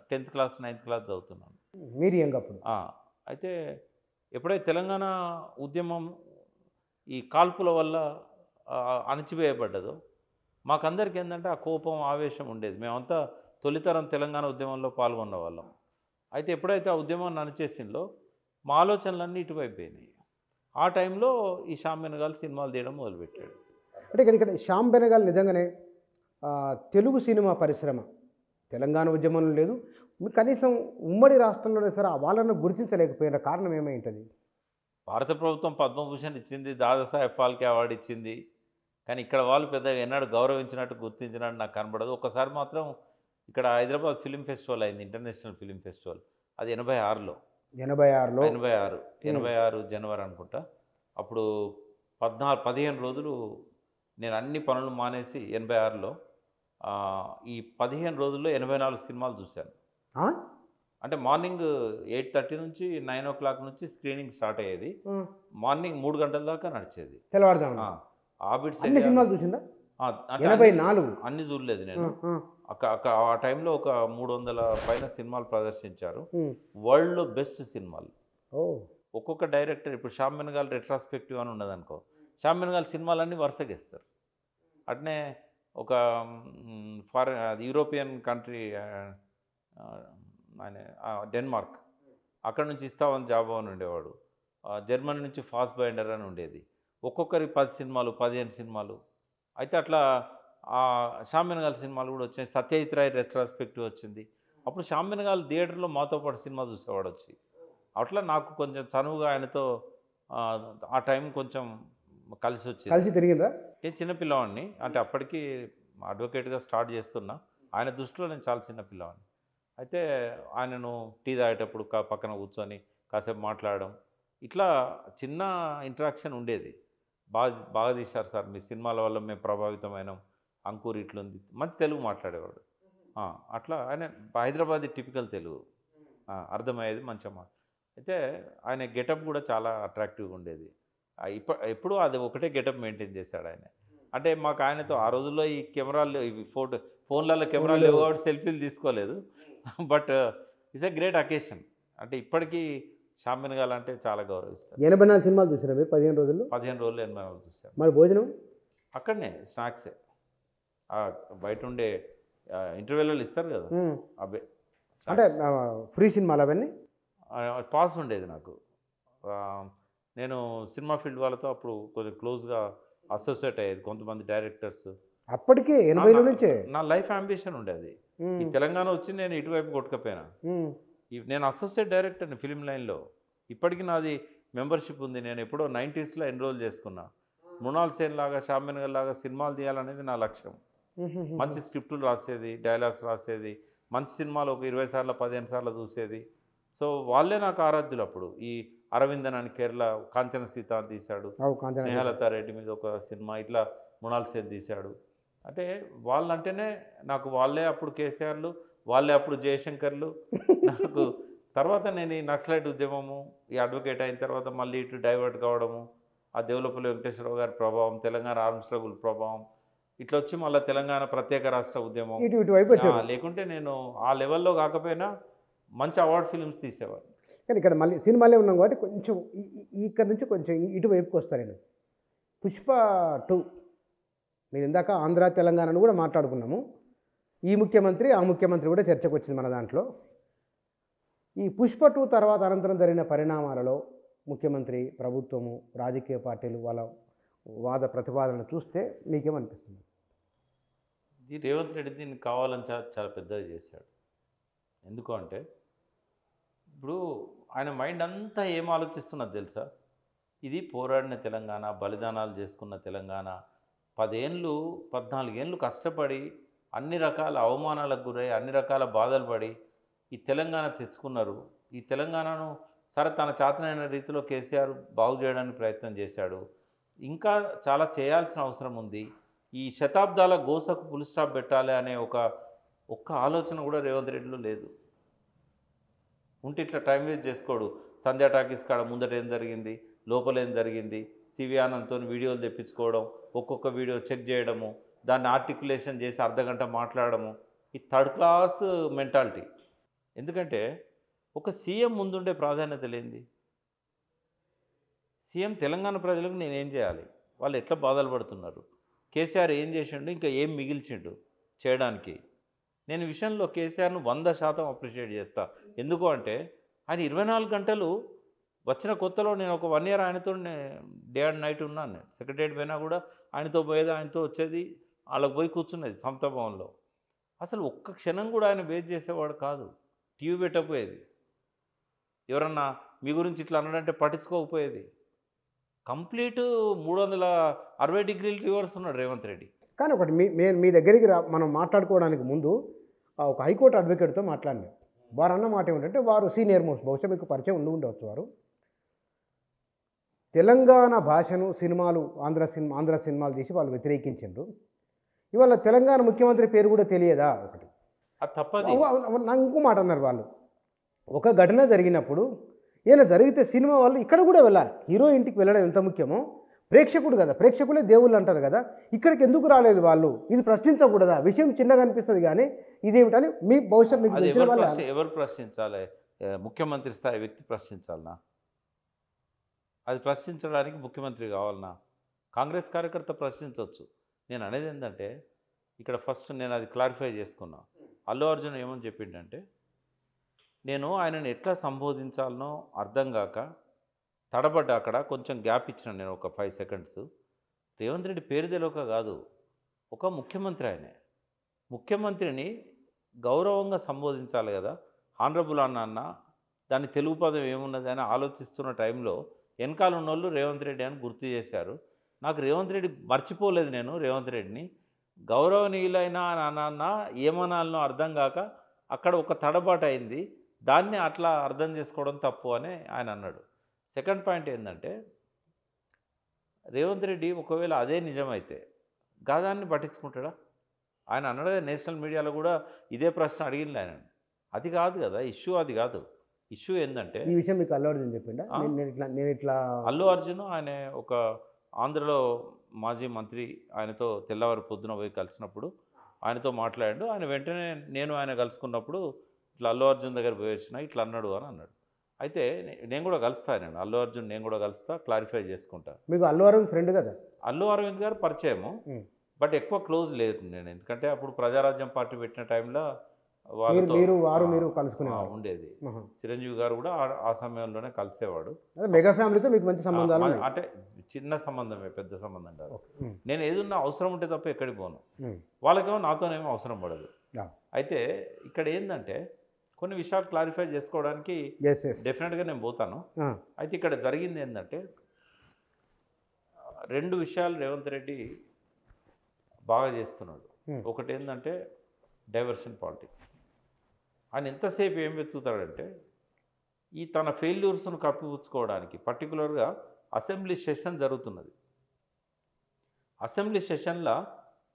10th క్లాస్ 9th క్లాస్ చదువుతున్నాను. మీరు ఎంగప్పుడు? అయితే ఎప్పుడైతే తెలంగాణ ఉద్యమం ఈ కాల్పుల వల్ల అణచివేయబడ్డదో మాకందరికీ ఏంటంటే ఆ కోపం, ఆవేశం ఉండేది. మేమంతా తొలితరం తెలంగాణ ఉద్యమంలో పాల్గొన్న వాళ్ళం. అయితే ఎప్పుడైతే ఆ ఉద్యమాన్ని అణచేసిందో మా ఆలోచనలన్నీ ఇటువైపు పోయినాయి. ఆ టైంలో ఈ శ్యామ్ బెనగల్ సినిమాలు తీయడం మొదలుపెట్టాడు. అంటే ఇక్కడ శ్యామ్ బెనగల్ నిజంగానే తెలుగు సినిమా పరిశ్రమ తెలంగాణ ఉద్యమంలో లేదు, కనీసం ఉమ్మడి రాష్ట్రంలోనే సరే వాళ్ళను గుర్తించలేకపోయిన కారణం ఏమైంటుంది? భారత ప్రభుత్వం పద్మభూషణ్ ఇచ్చింది, దాదాసాహెబ్ ఫాల్కే అవార్డు ఇచ్చింది. కానీ ఇక్కడ వాళ్ళు పెద్దగా ఎన్నాడు గౌరవించినట్టు, గుర్తించినట్టు నాకు కనబడదు. ఒకసారి మాత్రం ఇక్కడ హైదరాబాద్ ఫిలిం ఫెస్టివల్ అయింది, ఇంటర్నేషనల్ ఫిలిం ఫెస్టివల్. అది 86లో 86 జనవరి అనుకుంటా. అప్పుడు 15 రోజులు నేను అన్ని పనులు మానేసి 86లో ఈ 15 రోజుల్లో 84 సినిమాలు చూశాను. అంటే మార్నింగ్ 8:30 నుంచి 9 o'clock నుంచి స్క్రీనింగ్ స్టార్ట్ అయ్యేది. మార్నింగ్ 3 గంటల దాకా నడిచేది. అన్ని సినిమాలు చూసిందా? 84 అన్ని చూడలేదు నేను. ఆ టైంలో ఒక 300 పైన సినిమాలు ప్రదర్శించారు. వరల్డ్లో బెస్ట్ సినిమాలు. ఒక్కొక్క డైరెక్టర్, ఇప్పుడు శ్యామ్ బెనగల్ రెట్రాస్పెక్టివ్ అని ఉన్నదనుకో, శ్యామ్ బెనగల్ సినిమాలన్నీ వరుసగా ఇస్తారు. అట్నే ఒక యూరోపియన్ కంట్రీ ఆయన డెన్మార్క్, అక్కడ నుంచి ఇస్తావని జాబో అని ఉండేవాడు. జర్మనీ నుంచి ఫాస్ట్ బైండర్ అని ఉండేది. ఒక్కొక్కరి 10 సినిమాలు, 15 సినిమాలు. అయితే అట్లా శ్యామ్ బెనగల్ సినిమాలు కూడా వచ్చాయి. సత్యజిత్ రాయ్ రెట్రాస్పెక్టివ్ వచ్చింది. అప్పుడు శ్యామ్ బెనగల్ థియేటర్లో మాతో పాటు సినిమా చూసేవాడు వచ్చి. అట్లా నాకు కొంచెం చనువుగా ఆయనతో ఆ టైం కొంచెం కలిసి తిరిగిందా? నేను చిన్నపిల్లవాడిని, అంటే అప్పటికి అడ్వకేట్గా స్టార్ట్ చేస్తున్నా. ఆయన దృష్టిలో నేను చాలా చిన్నపిల్లవాడిని. అయితే ఆయనను టీ తాగేటప్పుడు పక్కన కూర్చొని కాసేపు మాట్లాడడం, ఇట్లా చిన్న ఇంటరాక్షన్ ఉండేది. బాగా తీశారు సార్, మీ సినిమాల వల్ల మేము ప్రభావితమైనాం, అంకూర్ ఇట్లుంది, మంచి తెలుగు మాట్లాడేవాడు. అట్లా ఆయన హైదరాబాదీ టిపికల్ తెలుగు అర్థమయ్యేది మంచిగా. అయితే ఆయన గెటప్ కూడా చాలా అట్రాక్టివ్గా ఉండేది. ఎప్పుడూ అది ఒకటే గెటప్ మెయింటైన్ చేశాడు ఆయన. అంటే మాకు ఆయనతో ఆ రోజుల్లో ఈ కెమెరాలు, ఇవి ఫోన్లలో కెమెరాలు లేవు కాబట్టి సెల్ఫీలు తీసుకోలేదు. But it's a great occasion. అంటే ఇప్పటికీ శ్యామ్ బెనగల్ అంటే చాలా గౌరవిస్తారు. 84 సినిమాలు చూసారా మీరు 15 రోజుల్లో? 15 రోజులు 84 చూసాను. మరి భోజనం అక్కడనే, స్నాక్సే. బయట ఉండే ఇంటర్వెల్లో ఇస్తారు కదా, అవే. అంటే ఫ్రీ సినిమాలు అవన్నీ? పాస్ ఉండేది నాకు. ఆ, నేను సినిమా ఫీల్డ్ వాళ్ళతో అప్పుడు కొంచెం క్లోజ్గా అసోసియేట్ అయ్యేది కొంతమంది డైరెక్టర్స్. అప్పటికే 80లో నుంచే. నా లైఫ్ అంబిషన్ ఉండేది ఈ ఉమ్, తెలంగాణ వచ్చి నేను ఇటువైపు కొట్టుకపోయినా. ఉమ్, నేను అసోసియేట్ డైరెక్టర్ని ఫిలిం లైన్లో. ఇప్పటికీ నాది మెంబర్షిప్ ఉంది. నేను ఎప్పుడో 90స్లో ఎన్రోల్ చేసుకున్నా. మృణాల్ సేన్ లాగా, షామ్యన్ లాగా సినిమాలు తీయాలనేది నా లక్ష్యం. ఉమ్, ఉమ్, ఉమ్. మంచి స్క్రిప్టులు రాసేది, డైలాగ్స్ రాసేది, మంచి సినిమాలు ఒక 20 సార్లు 15 సార్లు చూసేది. సో వాళ్ళే నాకు ఆరాధ్యులు అప్పుడు. ఈ అరవిందన్ అని కేరళ కాంచన సీత అని తీశాడు, అవు కాంచన సీత. స్నేహలత రెడ్డి మీద ఒక సినిమా, ఇట్లా మృణాల్ సేన్ తీశాడు. అంటే వాళ్ళంటేనే నాకు, వాళ్ళే అప్పుడు కేసీఆర్లు, వాళ్ళే అప్పుడు జయశంకర్లు నాకు. తర్వాత నేను ఈ నక్సలైట్ ఉద్యమము, ఈ అడ్వకేట్ అయిన తర్వాత మళ్ళీ ఇటు డైవర్ట్ కావడము, ఆ దేవులపల్లి వెంకటేశ్వరరావు గారి ప్రభావం, తెలంగాణ ఆర్మ్ స్ట్రగుల్ ప్రభావం, ఇట్లా వచ్చి మళ్ళీ తెలంగాణ ప్రత్యేక రాష్ట్ర ఉద్యమం. ఇటువైపు వచ్చారు. లేకుంటే నేను ఆ లెవెల్లో కాకపోయినా మంచి అవార్డ్ ఫిల్మ్స్ తీసేవాడిని. కానీ ఇక్కడ మళ్ళీ సినిమాలే ఉన్నాం కాబట్టి కొంచెం ఇక్కడ నుంచి కొంచెం ఇటువైపుకి వస్తాను నేను. పుష్ప 2 మీరు ఇందాక ఆంధ్ర తెలంగాణను కూడా మాట్లాడుకున్నాము. ఈ ముఖ్యమంత్రి ఆ ముఖ్యమంత్రి కూడా చర్చకు వచ్చింది మన దాంట్లో. ఈ పుష్ప 2 తర్వాత అనంతరం జరిగిన పరిణామాలలో ముఖ్యమంత్రి, ప్రభుత్వము, రాజకీయ పార్టీలు వాళ్ళ వాద ప్రతిపాదనలు చూస్తే మీకేమనిపిస్తుంది? ఇది రేవంత్ రెడ్డి దీన్ని కావాలని చాలా పెద్దగా చేశాడు. ఎందుకు అంటే ఇప్పుడు ఆయన మైండ్ అంతా ఏం ఆలోచిస్తున్నది తెలుసా? ఇది పోరాడిన తెలంగాణ, బలిదానాలు చేసుకున్న తెలంగాణ, 10 ఏళ్ళు 14 ఏళ్ళు కష్టపడి అన్ని రకాల అవమానాలకు గురై అన్ని రకాల బాధలు పడి ఈ తెలంగాణ తెచ్చుకున్నారు. ఈ తెలంగాణను సరే తన చేతనైన రీతిలో కేసీఆర్ బాగు చేయడానికి ప్రయత్నం చేశాడు. ఇంకా చాలా చేయాల్సిన అవసరం ఉంది. ఈ శతాబ్దాల గోసకు ఫుల్ స్టాప్ పెట్టాలి అనే ఒక్క ఆలోచన కూడా రేవంత్ రెడ్డిలో లేదు. ఉంటే ఇట్లా టైం వేస్ట్ చేసుకోడు. సంధ్యా టాకీస్ కాడ ముందట ఏం జరిగింది, లోపల ఏం జరిగింది, సివి ఆనంద్తో వీడియోలు తెప్పించుకోవడం, ఒక్కొక్క వీడియో చెక్ చేయడము, దాన్ని ఆర్టికులేషన్ చేసి అర్ధగంట మాట్లాడము, ఈ థర్డ్ క్లాస్ మెంటాలిటీ. ఎందుకంటే ఒక సీఎం ముందుండే ప్రాధాన్యత లేనిది. సీఎం తెలంగాణ ప్రజలకు నేనేం చేయాలి, వాళ్ళు ఎట్లా బాధలు పడుతున్నారు, కేసీఆర్ ఏం చేసిండు, ఇంకా ఏం మిగిల్చిండు చేయడానికి. నేను ఈ విషయంలో కేసీఆర్ను 100% అప్రిషియేట్ చేస్తా. ఎందుకు అంటే ఆయన 24 గంటలు వచ్చిన కొత్తలో నేను ఒక 1 ఇయర్ ఆయనతో డే అండ్ నైట్ ఉన్నాను. నేను సెక్రటరియట్ పోయినా కూడా ఆయనతో పోయేది, ఆయనతో వచ్చేది, వాళ్ళకి పోయి కూర్చున్నది సమతా భవన్లో. అసలు ఒక్క క్షణం కూడా ఆయన వేస్ట్ చేసేవాడు కాదు. టీవీ పెట్టకపోయేది, ఎవరన్నా మీ గురించి ఇట్లా అన్నాడంటే పట్టించుకోకపోయేది. కంప్లీట్ 360 డిగ్రీలు రివర్స్ ఉన్నాడు రేవంత్ రెడ్డి. కానీ ఒకటి మీ దగ్గరికి మనం మాట్లాడుకోవడానికి ముందు ఒక హైకోర్టు అడ్వకేట్తో మాట్లాడినాం. వారు అన్న మాట ఏమిటంటే, వారు సీనియర్ మోస్ట్, బహుశా మీకు పరిచయం ఉండవచ్చు. వారు తెలంగాణ భాషను సినిమాలు ఆంధ్ర సినిమాలు తీసి వాళ్ళు వ్యతిరేకించారు. ఇవాళ తెలంగాణ ముఖ్యమంత్రి పేరు కూడా తెలియదా? ఒకటి అది తప్పది. నాకు ఇంకో మాట అన్నారు వాళ్ళు. ఒక ఘటన జరిగినప్పుడు ఏదైనా జరిగితే సినిమా వాళ్ళు ఇక్కడ కూడా వెళ్ళాలి. హీరో ఇంటికి వెళ్ళడం ఎంత ముఖ్యమో ప్రేక్షకుడు కదా, ప్రేక్షకులే దేవుళ్ళు అంటారు కదా, ఇక్కడికి ఎందుకు రాలేదు వాళ్ళు? ఇది ప్రశ్నించకూడదా? విషయం చిన్నగా అనిపిస్తుంది కానీ ఇదేమిటని మీ బహుశా మీకు తెలిసిన వాళ్ళ ఎవరు ప్రశ్నించాలి? ముఖ్యమంత్రి స్థాయి వ్యక్తి ప్రశ్నించాలనా? అది ప్రశ్నించడానికి ముఖ్యమంత్రి కావాలనా? కాంగ్రెస్ కార్యకర్త ప్రశ్నించవచ్చు. నేను అనేది ఏంటంటే ఇక్కడ ఫస్ట్ నేను అది క్లారిఫై చేసుకున్నా. అల్లు అర్జున్ ఏమని చెప్పిండంటే, నేను ఆయనను ఎట్లా సంబోధించాలనో అర్థం కాక తడబడ్డా. అక్కడ కొంచెం గ్యాప్ ఇచ్చిన నేను ఒక 5 సెకండ్స్. రేవంత్ రెడ్డి పేరు తెలియక కాదు, ఒక ముఖ్యమంత్రి. ఆయనే ముఖ్యమంత్రిని గౌరవంగా సంబోధించాలి కదా. ఆనరబుల్ అన్న దాని తెలుగు పదం ఏమున్నది అని ఆలోచిస్తున్న టైంలో వెనకాల ఉన్నోళ్ళు రేవంత్ రెడ్డి అని గుర్తు చేశారు. నాకు రేవంత్ రెడ్డి మర్చిపోలేదు. నేను రేవంత్ రెడ్డిని గౌరవనీయులైన నాన్న ఏమనాలనో అర్థం కాక అక్కడ ఒక తడబాటు అయింది. దాన్ని అట్లా అర్థం చేసుకోవడం తప్పు అని ఆయన అన్నాడు. సెకండ్ పాయింట్ ఏంటంటే, రేవంత్ రెడ్డి ఒకవేళ అదే నిజమైతే గాదాన్ని పట్టించుకుంటాడా? ఆయన అన్నాడు కదా, నేషనల్ మీడియాలో కూడా ఇదే ప్రశ్న అడిగింది ఆయన. అది కాదు కదా ఇష్యూ, అది కాదు ఇష్యూ. ఏంటంటే ఈ విషయం మీకు అల్లు అర్జున్ చెప్పిండా? నేను ఇట్లా అల్లు అర్జున్ ఆయన ఒక ఆంధ్రలో మాజీ మంత్రి, ఆయనతో తెల్లవారు పొద్దున పోయి కలిసినప్పుడు ఆయనతో మాట్లాడాడు. ఆయన వెంటనే నేను ఆయన కలుసుకున్నప్పుడు ఇట్లా అల్లు అర్జున్ దగ్గర పోయి వచ్చిన ఇట్లా అన్నాడు అని అన్నాడు. అయితే నేను కూడా కలుస్తాను, నేను అల్లు అర్జున్ నేను కూడా కలుస్తా, క్లారిఫై చేసుకుంటా. మీకు అల్లు అరవింద్ ఫ్రెండ్ కదా? అల్లు అరవింద్ గారు పరిచయము, బట్ ఎక్కువ క్లోజ్ లేదు నేను. ఎందుకంటే అప్పుడు ప్రజారాజ్యం పార్టీ పెట్టిన టైంలో వాళ్ళతో మీరు కలుసుకునేవారు. ఉండేది. ఆహా. చిరంజీవి గారు కూడా ఆ సమయంలోనే కలిసేవాడు. అదే మెగా ఫ్యామిలీతో మీకు మంచి సంబంధాలు ఉన్నాయి. అంటే చిన్న సంబంధమే, పెద్ద సంబంధం కాదు. ఓకే. నేను ఏదున్నా అవసరం ఉంటే తప్ప ఎక్కడికి పోను. ఉమ్. వాళ్ళకేమో నాతోనేమో అవసరం పడదు. యా. అయితే ఇక్కడ ఏంటంటే కొన్ని విషయాలు క్లారిఫై చేసుకోవడానికి ఎస్ ఎస్. డెఫినెట్గా నేను పోతాను. ఆ. అయితే ఇక్కడ జరిగింది ఏంటంటే 2 విషయాలు రేవంత్ రెడ్డి బాగా చేస్తున్నాడు. ఒకటి ఏంటంటే డైవర్షన్ పాలిటిక్స్. ఆయన ఎంతసేపు ఏం వెతుకుతాడంటే ఈ తన ఫెయిల్యూర్స్ను కప్పిపుచ్చుకోవడానికి, పర్టికులర్గా అసెంబ్లీ సెషన్ జరుగుతున్నది. అసెంబ్లీ సెషన్లో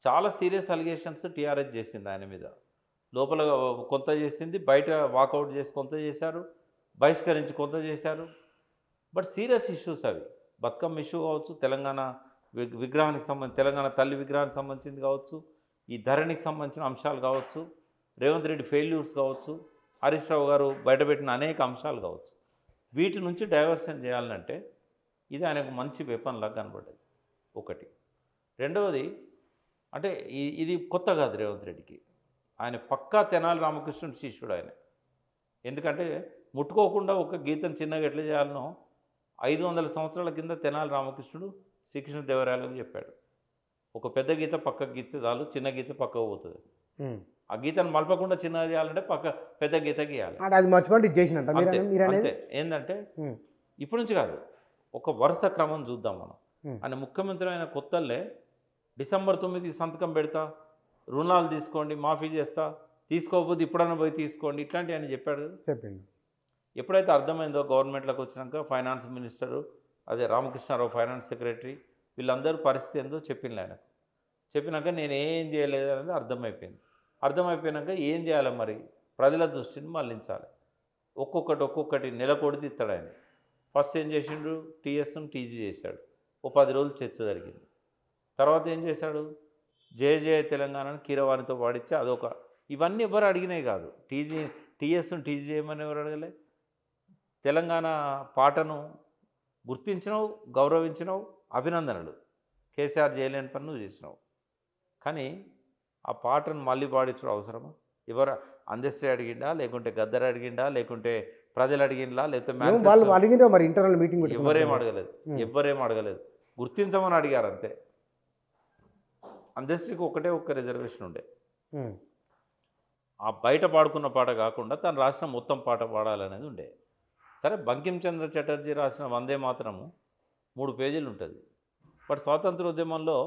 చాలా సీరియస్ అలిగేషన్స్ టీఆర్ఎస్ చేసింది ఆయన మీద. లోపల కొంత చేసింది, బయట వాకౌట్ చేసి కొంత చేశారు, బహిష్కరించి కొంత చేశారు. బట్ సీరియస్ ఇష్యూస్ అవి. బతుకమ్మ ఇష్యూ కావచ్చు, తెలంగాణ విగ్రహానికి సంబంధించి, తెలంగాణ తల్లి విగ్రహానికి సంబంధించింది కావచ్చు, ఈ ధరణికి సంబంధించిన అంశాలు కావచ్చు, రేవంత్ రెడ్డి ఫెయిల్యూర్స్ కావచ్చు, హరీష్ రావు గారు బయటపెట్టిన అనేక అంశాలు కావచ్చు. వీటి నుంచి డైవర్షన్ చేయాలంటే ఇది ఆయనకు మంచి వెపన్ లాగా కనబడ్డది ఒకటి. రెండవది అంటే ఇది కొత్త కాదు రేవంత్ రెడ్డికి. ఆయన పక్కా తెనాలి రామకృష్ణుడి శిష్యుడు ఆయన. ఎందుకంటే ముట్టుకోకుండా ఒక గీతను చిన్నగా ఎట్లా చేయాలనో 500 సంవత్సరాల కింద తెనాలి రామకృష్ణుడు శ్రీకృష్ణదేవరాయలకు చెప్పాడు. ఒక పెద్ద గీత పక్కకు గీత చాలు, చిన్న గీత పక్కకు పోతుంది. ఆ గీతను మలపకుండా చిన్నగా చేయాలంటే పెద్ద గీత గీయాలి. అది మర్చిపోయి చేసినట్ట అంతే. ఏంటంటే ఇప్పటి నుంచి కాదు, ఒక వరుస క్రమం చూద్దాం మనం. ఆయన ముఖ్యమంత్రి అయిన కొత్తల్లే డిసెంబర్ 9 సంతకం పెడతా, రుణాలు తీసుకోండి, మాఫీ చేస్తా, తీసుకోకపోతే ఇప్పుడన్నా పోయి తీసుకోండి, ఇట్లాంటివి ఆయన చెప్పాడు కదా. చెప్పింది. ఎప్పుడైతే అర్థమైందో గవర్నమెంట్లోకి వచ్చినాక ఫైనాన్స్ మినిస్టరు, అదే రామకృష్ణారావు ఫైనాన్స్ సెక్రటరీ, వీళ్ళందరూ పరిస్థితి ఏందో చెప్పింది ఆయనకు. చెప్పినాక నేను ఏం చేయలేదు అనేది అర్థమైపోయినాక ఏం చేయాలి మరి, ప్రజల దృష్టిని మళ్లించాలి. ఒక్కొక్కటి నెలకొడితే ఇస్తాడు ఆయన. ఫస్ట్ ఏం చేసిండు, టీఎస్ను టీజీ చేశాడు. ఓ 10 రోజులు చర్చ జరిగింది. తర్వాత ఏం చేశాడు, జయ జయ తెలంగాణను కీరవాణితో పాడించి అదొక, ఇవన్నీ ఎవరు అడిగినాయి కాదు. టీఎస్ను టీజీ చేయమని ఎవరు అడగలే. తెలంగాణ పాటను గుర్తించినావు, గౌరవించినావు, అభినందనలు. కేసీఆర్ చేయలేని పని నువ్వు చేసినావు. కానీ ఆ పాటను మళ్ళీ పాడించడం అవసరమా? ఎవరు అందశ్రీ అడిగిండా, లేకుంటే గద్దర్ అడిగిండా, లేకుంటే ప్రజలు అడిగిందా, లేకపోతే వాళ్ళు అడిగిందా మరి ఇంటర్నల్ మీటింగ్ ఎవరేం అడగలేదు. గుర్తించమని అడిగారు అంతే. అందశ్రీకి ఒక్క రిజర్వేషన్ ఉండే. ఆ బయట పాడుకున్న పాట కాకుండా తను రాసిన మొత్తం పాట పాడాలనేది ఉండే. సరే, బంకించంద్ర చటర్జీ రాసిన వందే మాతరము 3 పేజీలు ఉంటుంది. బట్ స్వాతంత్రోద్యమంలో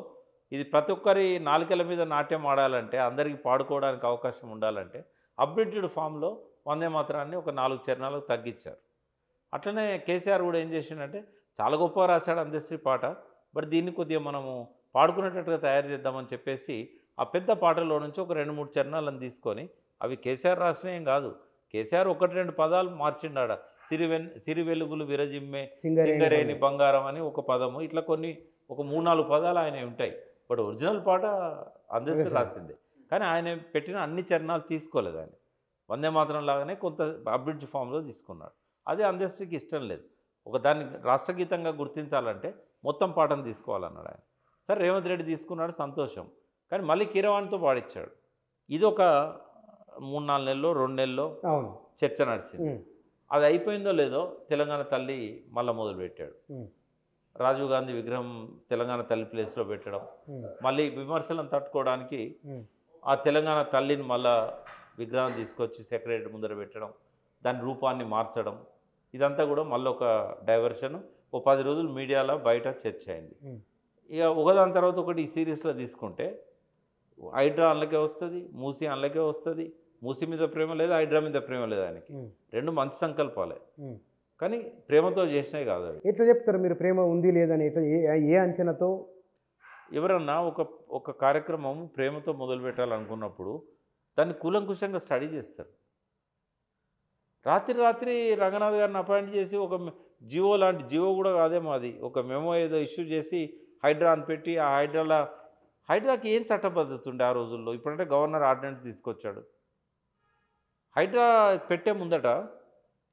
ఇది ప్రతి ఒక్కరి నాలుకల మీద నాట్యం ఆడాలంటే, అందరికీ పాడుకోవడానికి అవకాశం ఉండాలంటే అప్డేటెడ్ ఫామ్లో వందే మాతరాన్ని ఒక 4 చరణాలకు తగ్గించారు. అట్లనే కేసీఆర్ కూడా ఏం చేసిండంటే, చాలా గొప్పగా రాశాడు అందశ్రీ పాట, బట్ దీన్ని కొద్దిగా మనము పాడుకునేటట్టుగా తయారు చేద్దామని చెప్పేసి ఆ పెద్ద పాటలో నుంచి ఒక 2-3 చరణాలను తీసుకొని, అవి కేసీఆర్ రాసినవి ఏం కాదు, కేసీఆర్ 1-2 పదాలు మార్చిండాడ. సిరి వెలుగులు విరజిమ్మే సింగరేణి బంగారం అని ఒక పదము, ఇట్లా కొన్ని ఒక 3-4 పదాలు ఆయన ఉంటాయి. బట్ ఒరిజినల్ పాట అందశ్రీ రాసింది. కానీ ఆయన పెట్టిన అన్ని చరణాలు తీసుకోలేదు. ఆయన వందే మాతరం లాగానే కొంత అబ్రిడ్జ్ ఫామ్లో తీసుకున్నాడు. అదే అందశ్రీకి ఇష్టం లేదు. దాన్ని రాష్ట్రగీతంగా గుర్తించాలంటే మొత్తం పాటను తీసుకోవాలన్నాడు ఆయన. సరే, రేవంత్ రెడ్డి తీసుకున్నాడు, సంతోషం. కానీ మళ్ళీ కీరవాణితో పాడించాడు. ఇది ఒక 3-4 నెలల్లో 2 నెలల్లో చర్చ నడిచింది. అది అయిపోయిందో లేదో తెలంగాణ తల్లి మళ్ళీ మొదలుపెట్టాడు. రాజీవ్ గాంధీ విగ్రహం తెలంగాణ తల్లి ప్లేస్లో పెట్టడం, మళ్ళీ విమర్శలను తట్టుకోవడానికి ఆ తెలంగాణ తల్లిని మళ్ళా విగ్రహం తీసుకొచ్చి సెక్రటరీ ముందర పెట్టడం, దాని రూపాన్ని మార్చడం, ఇదంతా కూడా మళ్ళీ ఒక డైవర్షన్. 10 రోజులు మీడియాలో బయట చర్చ అయింది. ఇక ఒకదాని తర్వాత ఒకటి ఈ సిరీస్లో తీసుకుంటే హైడ్రా అందులోకే వస్తుంది, మూసీ అందులోకే వస్తుంది. మూసీ మీద ప్రేమ లేదు, హైడ్రా మీద ప్రేమ లేదు ఆయనకి. 2 మంచి సంకల్పాలే, కానీ ప్రేమతో చేసినవి కాదు. ఎట్లా చెప్తారు మీరు ప్రేమ ఉంది లేదని? ఏ అంచనాతో? ఎవరన్నా ఒక కార్యక్రమం ప్రేమతో మొదలు పెట్టాలనుకున్నప్పుడు దాన్ని కూలంకుషంగా స్టడీ చేస్తారు. రాత్రి రంగనాథ్ గారిని అపాయింట్ చేసి ఒక జియో లాంటి, జియో కూడా కాదేమో అది, ఒక మెమో ఏదో ఇష్యూ చేసి హైడ్రా అని పెట్టి, ఆ హైడ్రాకి ఏం చట్టబద్ధత ఉండే ఆ రోజుల్లో? ఇప్పుడంటే గవర్నర్ ఆర్డినెన్స్ తీసుకొచ్చాడు. హైడ్రా పెట్టే ముందట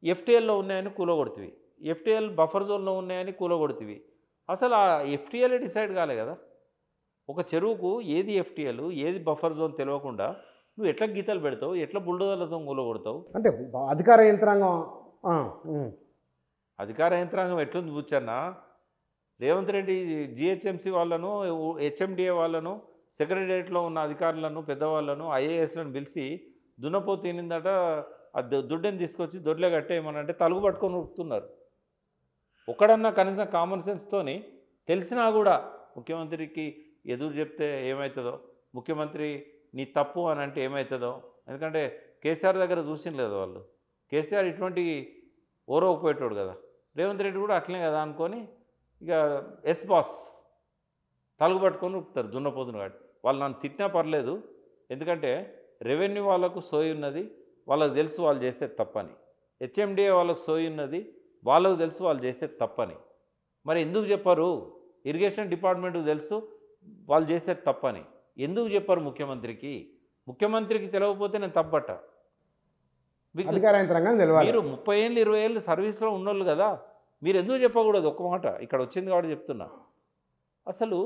ఎఫ్టీఎల్లో ఉన్నాయని కూలగొడుతుంది, ఎఫ్టీఎల్ బఫర్ జోన్లో ఉన్నాయని కూలగొడుతుంది. అసలు ఆ ఎఫ్టీఎల్ డిసైడ్ కాలే కదా. ఒక చెరువుకు ఏది ఎఫ్టీఎల్ ఏది బఫర్ జోన్ తెలియకుండా నువ్వు ఎట్లా గీతలు పెడతావు, ఎట్లా బుల్డోజర్లతో కూలగొడతావు? అంటే అధికార యంత్రాంగం ఆ, అధికార యంత్రాంగం ఎట్లుంది బుచ్చన్న? రేవంత్ రెడ్డి జిహెచ్ఎంసీ వాళ్ళను, హెచ్ఎండిఏ వాళ్ళను, సెక్రటరియట్లో ఉన్న అధికారులను, పెద్దవాళ్ళను, ఐఏఎస్లను పిలిచి దున్నపోతు తినిందట, ఆ దుడ్డని తీసుకొచ్చి దొడ్లే కట్టేయమనంటే తలుగు పట్టుకొని ఉరుకుతున్నారు. ఒక్కడన్నా కనీసం కామన్ సెన్స్తోని తెలిసినా కూడా ముఖ్యమంత్రికి ఎదురు చెప్తే ఏమవుతుందో, ముఖ్యమంత్రి నీ తప్పు అని అంటే ఏమవుతుందో. ఎందుకంటే కేసీఆర్ దగ్గర చూసిన లేదు వాళ్ళు. కేసీఆర్ ఇటువంటి ఓరవకపోయేటోడు కదా, రేవంత్ రెడ్డి కూడా అట్లనే కదా అనుకొని ఇక ఎస్ బాస్ తలుగు పట్టుకొని ఉరుకుతారు దున్నపోతును కాదు. వాళ్ళు నన్ను తిట్టినా పర్లేదు, ఎందుకంటే రెవెన్యూ వాళ్ళకు సోయి ఉన్నది, వాళ్ళకు తెలుసు వాళ్ళు చేసేది తప్పని. హెచ్ఎండిఏ వాళ్ళకు సోయి ఉన్నది, వాళ్ళకు తెలుసు వాళ్ళు చేసేది తప్పని. మరి ఎందుకు చెప్పారు? ఇరిగేషన్ డిపార్ట్మెంట్కి తెలుసు వాళ్ళు చేసేది తప్పని. ఎందుకు చెప్పారు ముఖ్యమంత్రికి? ముఖ్యమంత్రికి తెలియకపోతే నేను తప్పట. అధికార యంత్రాంగం తెలియాలి. మీరు 30 ఏళ్ళు 20 ఏళ్ళు సర్వీస్లో ఉన్నోళ్ళు కదా, మీరు ఎందుకు చెప్పకూడదు? ఒక్క మాట ఇక్కడ వచ్చింది కాబట్టి చెప్తున్నా. అసలు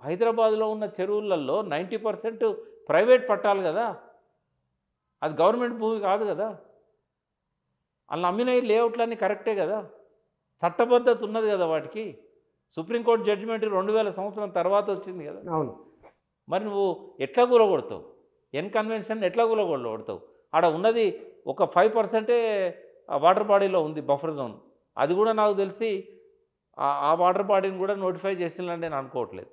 హైదరాబాద్లో ఉన్న చెరువులలో 90% ప్రైవేట్ పట్టాలు కదా, అది గవర్నమెంట్ భూమి కాదు కదా. అలా అమ్మిన లేఅవుట్లన్నీ కరెక్టే కదా, చట్టబద్ధత ఉన్నది కదా వాటికి. సుప్రీంకోర్టు జడ్జిమెంట్ 2000 సంవత్సరం తర్వాత వచ్చింది కదా. అవును. మరి నువ్వు ఎట్లా కూలగొడతావు? ఎన్ కన్వెన్షన్ ఎట్లా కూలగొడతావు? ఆడ ఉన్నది ఒక 5%ఏ వాటర్ బాడీలో ఉంది బఫర్ జోన్. అది కూడా నాకు తెలిసి ఆ వాటర్ బాడీని కూడా నోటిఫై చేసిందని నేను అనుకోవట్లేదు.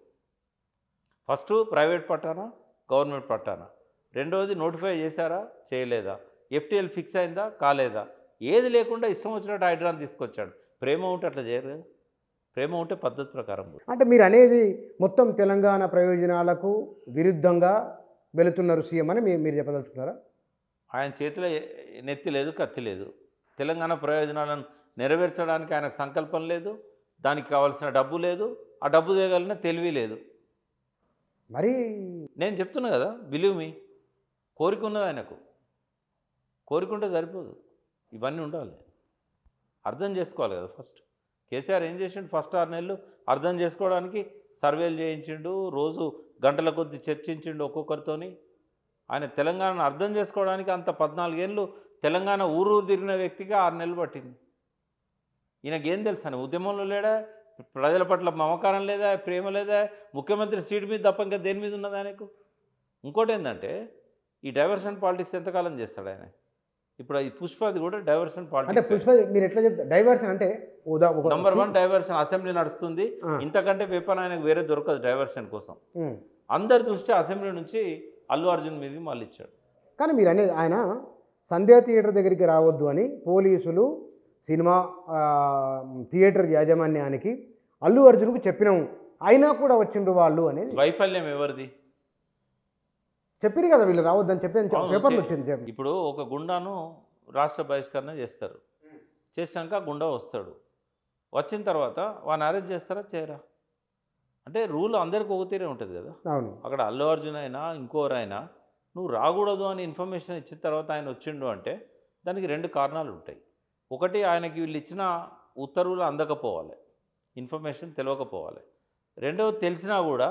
ఫస్ట్ ప్రైవేట్ పట్టానా, గవర్నమెంట్ పట్టానా? రెండవది నోటిఫై చేశారా, చేయలేదా? ఎఫ్టీఎల్ ఫిక్స్ అయిందా, కాలేదా? ఏది లేకుండా ఇష్టం వచ్చినట్టు హైడ్రాన్ తీసుకొచ్చాడు. ప్రేమ ఉంటే అట్లా చేయరు కదా. ప్రేమ ఉంటే పద్ధతి ప్రకారం. అంటే మీరు అనేది మొత్తం తెలంగాణ ప్రయోజనాలకు విరుద్ధంగా వెళుతున్నారు సీఎం అని మీరు చెప్పదలుచుకున్నారా? ఆయన చేతిలో నెత్తి లేదు, కత్తి లేదు. తెలంగాణ ప్రయోజనాలను నెరవేర్చడానికి ఆయనకు సంకల్పం లేదు, దానికి కావాల్సిన డబ్బు లేదు, ఆ డబ్బు తేగలిగిన తెలివి లేదు. మరి నేను చెప్తున్నా కదా, బిలీవ్ మీ, కోరిక ఉన్నది ఆయనకు. కోరికుంటే సరిపోదు, ఇవన్నీ ఉండాలి. అర్థం చేసుకోవాలి కదా ఫస్ట్. కేసీఆర్ ఏం చేసిండు? ఫస్ట్ 6 నెలలు అర్థం చేసుకోవడానికి సర్వేలు చేయించిండు, రోజు గంటల కొద్దీ చర్చించిండు ఒక్కొక్కరితోని. ఆయన తెలంగాణను అర్థం చేసుకోవడానికి అంత 14 ఏళ్ళు తెలంగాణ ఊరు తిరిగిన వ్యక్తిగా 6 నెలలు పట్టింది. ఈయనకేం తెలుసు అని? ఉద్యమంలో లేడా? ప్రజల పట్ల మమకారం లేదా, ప్రేమ లేదా? ముఖ్యమంత్రి సీటు మీద తప్ప ఇంకా దేని మీద ఉన్నది ఆయనకు? ఇంకోటి ఏంటంటే, ఈ డైవర్షన్ పాలిటిక్స్ ఎంతకాలం చేస్తాడు ఆయన? ఇప్పుడు ఈ పుష్పది కూడా డైవర్షన్ అంటే పాలిటిక్స్. పుష్ప మీరు ఎట్లా చెప్తారు డైవర్షన్ అంటే? Number 1 diversion. అసెంబ్లీ నడుస్తుంది, ఇంతకంటే వెపన్ ఆయనకు వేరే దొరకదు డైవర్షన్ కోసం. అందరి దృష్టి అసెంబ్లీ నుంచి అల్లు అర్జున్ మీదకి మళ్ళీ ఇచ్చాడు. కానీ మీరు అనేది ఆయన సంధ్యా థియేటర్ దగ్గరికి రావద్దు అని పోలీసులు సినిమా థియేటర్ యాజమాన్యానికి అల్లు అర్జున్కు చెప్పినాము, అయినా కూడా వచ్చిండ్రు వాళ్ళు అనేది వైఫల్యం ఎవరిది? చెప్పారు కదా వీళ్ళు రావద్దని చెప్పి పేపర్లు వచ్చింది. ఇప్పుడు ఒక గుండాను రాష్ట్ర బహిష్కరణ చేస్తారు, చేసాక గుండా వస్తాడు, వచ్చిన తర్వాత వాడిని అరెస్ట్ చేస్తారా, చేయరా? అంటే రూల్ అందరికీ ఒక తీరే ఉంటుంది కదా. అవును. అక్కడ అల్లు అర్జున్ అయినా ఇంకోరైనా నువ్వు రాకూడదు అని ఇన్ఫర్మేషన్ ఇచ్చిన తర్వాత ఆయన వచ్చిండు అంటే దానికి 2 కారణాలు ఉంటాయి. ఒకటి, ఆయనకి వీళ్ళు ఇచ్చిన ఉత్తర్వులు అందకపోవాలి, ఇన్ఫర్మేషన్ తెలియకపోవాలి. రెండవది, తెలిసినా కూడా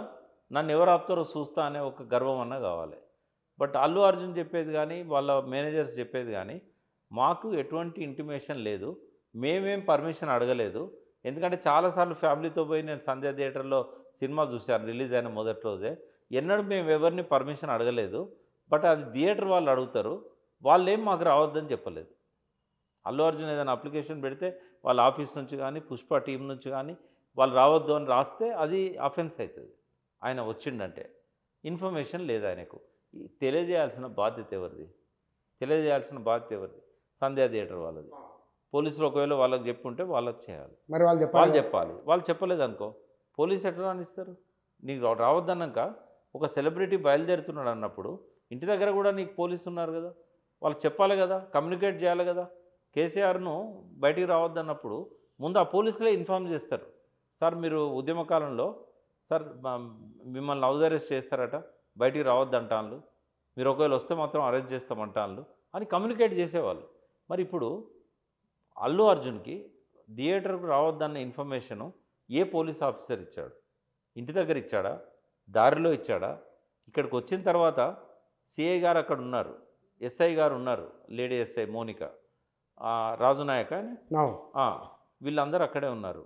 నన్ను ఎవరు ఆపుతారో చూస్తా అనే ఒక గర్వం అన్న కావాలి. బట్ అల్లు అర్జున్ చెప్పేది కానీ వాళ్ళ మేనేజర్స్ చెప్పేది కానీ మాకు ఎటువంటి ఇంటిమేషన్ లేదు, మేమేం పర్మిషన్ అడగలేదు. ఎందుకంటే చాలాసార్లు ఫ్యామిలీతో పోయి నేను సంధ్యా థియేటర్లో సినిమా చూశాను రిలీజ్ అయిన మొదటి రోజే. ఎన్నడూ మేము ఎవరిని పర్మిషన్ అడగలేదు. బట్ అది థియేటర్ వాళ్ళు అడుగుతారు, వాళ్ళేం మాకు రావద్దని చెప్పలేదు. అల్లు అర్జున్ ఏదైనా అప్లికేషన్ పెడితే వాళ్ళ ఆఫీస్ నుంచి కానీ పుష్ప టీం నుంచి కానీ వాళ్ళు రావద్దు అని రాస్తే అది అఫెన్స్ అవుతుంది. ఆయన వచ్చిండంటే ఇన్ఫర్మేషన్ లేదు ఆయనకు. తెలియజేయాల్సిన బాధ్యత ఎవరిది? సంధ్యా థియేటర్ వాళ్ళది. పోలీసులు ఒకవేళ వాళ్ళకి చెప్పుంటే వాళ్ళకి చేయాలి, మరి వాళ్ళు చెప్పాలి. వాళ్ళు చెప్పలేదు అనుకో, పోలీసు ఎట్లా రానిస్తారు? నీకు రావద్దన్నాక ఒక సెలబ్రిటీ బయలుదేరుతున్నాడు అన్నప్పుడు ఇంటి దగ్గర కూడా నీకు పోలీసు ఉన్నారు కదా, వాళ్ళకి చెప్పాలి కదా, కమ్యూనికేట్ చేయాలి కదా. కేసీఆర్ను బయటికి రావద్దన్నప్పుడు ముందు ఆ పోలీసులే ఇన్ఫార్మ్ చేస్తారు, సార్ మీరు ఉద్యమకాలంలో సార్ మిమ్మల్ని హౌస్ అరెస్ట్ చేస్తారట, బయటికి రావద్దంటాను, మీరు ఒకవేళ వస్తే మాత్రం అరెస్ట్ చేస్తామంటాను అని కమ్యూనికేట్ చేసేవాళ్ళు. మరి ఇప్పుడు అల్లు అర్జున్కి థియేటర్కు రావద్దన్న ఇన్ఫర్మేషను ఏ పోలీస్ ఆఫీసర్ ఇచ్చాడు? ఇంటి దగ్గర ఇచ్చాడా, దారిలో ఇచ్చాడా? ఇక్కడికి వచ్చిన తర్వాత సిఐ గారు అక్కడ ఉన్నారు, ఎస్ఐ గారు ఉన్నారు, లేడీ ఎస్ఐ మోనిక, రాజునాయక అని, అవును. ఆ, వీళ్ళందరూ అక్కడే ఉన్నారు.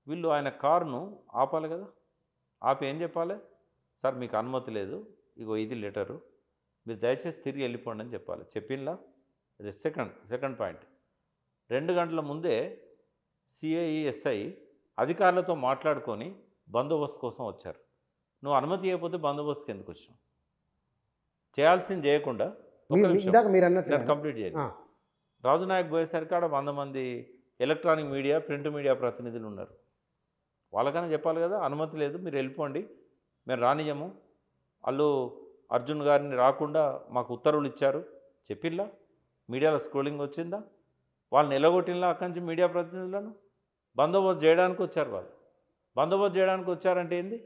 వీళ్ళు ఆయన కారును ఆపాలి కదా, ఆపి ఏం చెప్పాలి, సార్ మీకు అనుమతి లేదు, ఇగో ఇది లెటరు, మీరు దయచేసి తిరిగి వెళ్ళిపోండి అని చెప్పాలి. చెప్పిందా? ఇది సెకండ్ పాయింట్. 2 గంటల ముందే సిఐ ఎస్ఐ అధికారులతో మాట్లాడుకొని బందోబస్తు కోసం వచ్చారు. నువ్వు అనుమతి ఇవ్వకపోతే బందోబస్తుకి ఎందుకు వచ్చినావు? చేయాల్సింది చేయకుండా ఒక నిమిషం ఇందాక మీరు అన్నట్టు నేను కంప్లీట్ చేయాలి. రాజునాయక్ పోయేసరికి ఆడ 100 మంది ఎలక్ట్రానిక్ మీడియా, ప్రింట్ మీడియా ప్రతినిధులు ఉన్నారు. వాళ్ళకన్నా చెప్పాలి కదా, అనుమతి లేదు, మీరు వెళ్ళిపోండి, మేము రానియము, అల్లు అర్జున్ గారిని రాకుండా మాకు ఉత్తర్వులు ఇచ్చారు చెప్పిల్లా? మీడియాలో స్క్రోలింగ్ వచ్చిందా? వాళ్ళని నిలగొట్టినలా అక్కడి నుంచి మీడియా ప్రతినిధులను బందోబస్తు చేయడానికి వచ్చారు. వాళ్ళు బందోబస్తు చేయడానికి వచ్చారంటే ఏంది?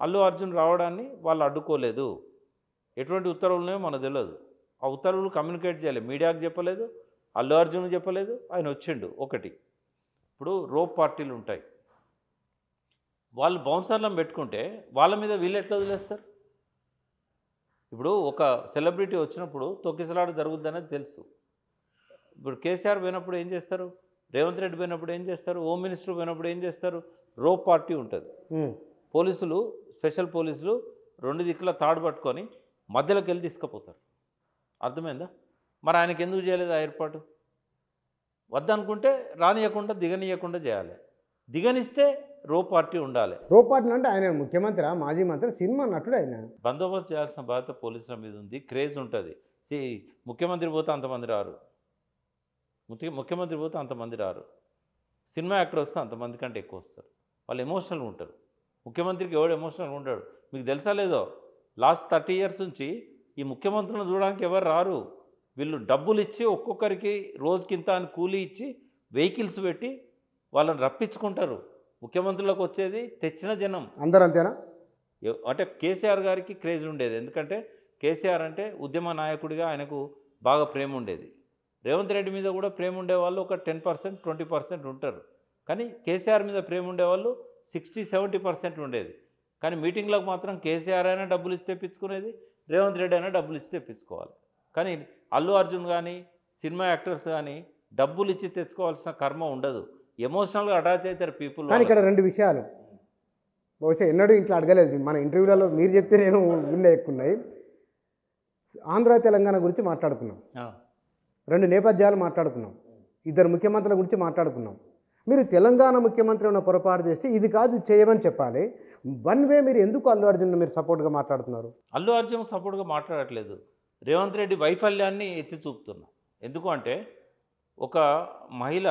అల్లు అర్జున్ రావడాన్ని వాళ్ళు అడ్డుకోలేదు. ఎటువంటి ఉత్తర్వులున్నాయో మనకు తెలియదు. ఆ ఉత్తర్వులు కమ్యూనికేట్ చేయలేదు, మీడియాకు చెప్పలేదు, అల్లు అర్జున్ చెప్పలేదు, ఆయన వచ్చిండు. ఒకటి, ఇప్పుడు రోప్ పార్టీలు ఉంటాయి, వాళ్ళు బౌన్సర్లను పెట్టుకుంటే వాళ్ళ మీద వీళ్ళు ఎట్లా వదిలేస్తారు? ఇప్పుడు ఒక సెలబ్రిటీ వచ్చినప్పుడు తొక్కిసలాట జరుగుద్దనేది తెలుసు. ఇప్పుడు కేసీఆర్ పోయినప్పుడు ఏం చేస్తారు, రేవంత్ రెడ్డి పోయినప్పుడు ఏం చేస్తారు, హోమ్ మినిస్టర్ పోయినప్పుడు ఏం చేస్తారు? రోప్ పార్టీ ఉంటుంది. పోలీసులు, స్పెషల్ పోలీసులు 2 దిక్కుల తాడు పట్టుకొని మధ్యలోకి వెళ్ళి తీసుకుపోతారు. అర్థమైందా? మరి ఆయనకి ఎందుకు చేయలేదు ఆ ఏర్పాటు? వద్దనుకుంటే రానియకుండా, దిగనీయకుండా చేయాలి. దిగనిస్తే రోప్ పార్టీ ఉండాలి. రోప్ పార్టీ అంటే ఆయన ముఖ్యమంత్రి, మాజీ మంత్రి, సినిమా నటుడు ఆయన. బందోబస్తు చేయాల్సిన బాధ్యత పోలీసుల మీద ఉంది. క్రేజ్ ఉంటుంది. ముఖ్యమంత్రి పోతే అంతమంది రారు, ముఖ్యమంత్రి పోతే అంతమంది రారు, సినిమా యాక్టర్ వస్తే అంతమంది కంటే ఎక్కువ వస్తారు. వాళ్ళు ఎమోషనల్గా ఉంటారు. ముఖ్యమంత్రికి ఎవడు ఎమోషనల్గా ఉంటాడు? మీకు తెలుసా లేదో, లాస్ట్ 30 years నుంచి ఈ ముఖ్యమంత్రులను చూడడానికి ఎవరు రారు. వీళ్ళు డబ్బులు ఇచ్చి ఒక్కొక్కరికి రోజుకింత అని కూలీ ఇచ్చి వెహికల్స్ పెట్టి వాళ్ళని రప్పించుకుంటారు. ముఖ్యమంత్రులకు వచ్చేది తెచ్చిన జనం. అందరూ అంతేనా? అంటే కేసీఆర్ గారికి క్రేజ్ ఉండేది, ఎందుకంటే కేసీఆర్ అంటే ఉద్యమ నాయకుడిగా ఆయనకు బాగా ప్రేమ ఉండేది. రేవంత్ రెడ్డి మీద కూడా ప్రేమ ఉండేవాళ్ళు ఒక 10%, 20% ఉంటారు. కానీ కేసీఆర్ మీద ప్రేమ ఉండేవాళ్ళు 60-70% ఉండేది. కానీ మీటింగ్లకు మాత్రం కేసీఆర్ అయినా డబ్బులు ఇచ్చి తెప్పించుకునేది, రేవంత్ రెడ్డి అయినా డబ్బులు ఇచ్చి తెప్పించుకోవాలి. కానీ అల్లు అర్జున్ కానీ సినిమా యాక్టర్స్ కానీ డబ్బులు ఇచ్చి తెచ్చుకోవాల్సిన కర్మ ఉండదు. ఎమోషనల్గా అటాచ్ అవుతారు పీపుల్. కానీ ఇక్కడ 2 విషయాలు బహుశా ఎన్నడూ ఇంట్లో అడగలేదు, మన ఇంటర్వ్యూలలో మీరు చెప్తే నేను విన్న ఎక్కున్నాయి. ఆంధ్ర తెలంగాణ గురించి మాట్లాడుకున్నాం, 2 నేపథ్యాలు మాట్లాడుకున్నాం, 2 ముఖ్యమంత్రుల గురించి మాట్లాడుకున్నాం. మీరు తెలంగాణ ముఖ్యమంత్రి ఉన్న పొరపాటు చేస్తే ఇది కాదు చేయమని చెప్పాలి. వన్ వే మీరు ఎందుకు అల్లు అర్జున్ మీరు సపోర్ట్గా మాట్లాడుతున్నారు? అల్లు అర్జున్ సపోర్ట్గా మాట్లాడట్లేదు, రేవంత్ రెడ్డి వైఫల్యాన్ని ఎత్తి చూపుతున్నా. ఎందుకు అంటే, ఒక మహిళ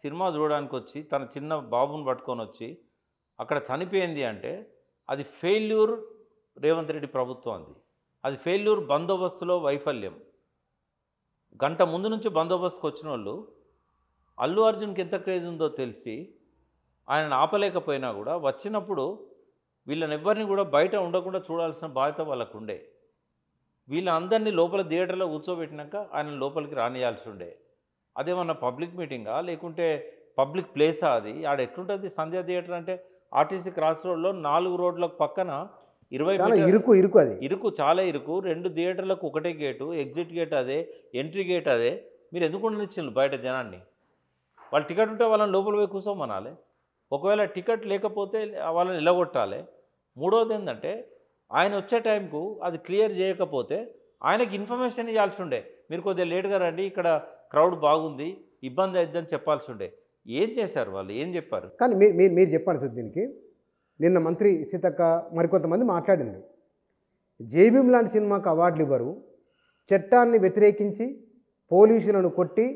సినిమా చూడడానికి వచ్చి తన చిన్న బాబుని పట్టుకొని వచ్చి అక్కడ చనిపోయింది అంటే అది ఫెయిల్యూర్ రేవంత్ రెడ్డి ప్రభుత్వం. అది ఫెయిల్యూర్, బందోబస్తులో వైఫల్యం. గంట ముందు నుంచి బందోబస్తుకు వచ్చిన వాళ్ళు అల్లు అర్జున్కి ఎంత క్రేజ్ ఉందో తెలిసి ఆయనను ఆపలేకపోయినా కూడా వచ్చినప్పుడు వీళ్ళని ఎవ్వరిని కూడా బయట ఉండకుండా చూడాల్సిన బాధ్యత వాళ్ళకు ఉండే. వీళ్ళందరినీ లోపల థియేటర్లో కూర్చోబెట్టినాక ఆయన లోపలికి రానియాల్సి ఉండే. అదేమన్నా పబ్లిక్ మీటింగా లేకుంటే పబ్లిక్ ప్లేసా? అది ఆడ ఎట్లుంటుంది సంధ్యా థియేటర్ అంటే? ఆర్టీసీ క్రాస్ రోడ్లో 4 రోడ్లకు పక్కన 20 ఇరుకు, అది ఇరుకు, చాలా ఇరుకు. 2 థియేటర్లకు ఒకటే గేటు, ఎగ్జిట్ గేట్ అదే, ఎంట్రీ గేట్ అదే. మీరు ఎందుకు ఉండనిచ్చిండ్రు బయట జనాన్ని? వాళ్ళు టికెట్ ఉంటే వాళ్ళని లోపల పోయి కూర్చోమనాలి. ఒకవేళ టికెట్ లేకపోతే వాళ్ళని నిలగొట్టాలి. మూడవది ఏంటంటే, ఆయన వచ్చే టైంకు అది క్లియర్ చేయకపోతే ఆయనకి ఇన్ఫర్మేషన్ ఇవ్వాల్సి ఉండే. మీరు కొద్దిగా లేట్గా రండి, ఇక్కడ క్రౌడ్ బాగుంది, ఇబ్బంది అవుతుందని చెప్పాల్సి ఉండే. ఏం చేశారు వాళ్ళు? ఏం చెప్పారు? కానీ మీరు చెప్పండి సార్, దీనికి నిన్న మంత్రి సీతక్క మరికొంతమంది మాట్లాడింది. జైభీం లాంటి సినిమాకు అవార్డులు ఇవ్వరు, చట్టాన్ని వ్యతిరేకించి పోలీసులను కొట్టి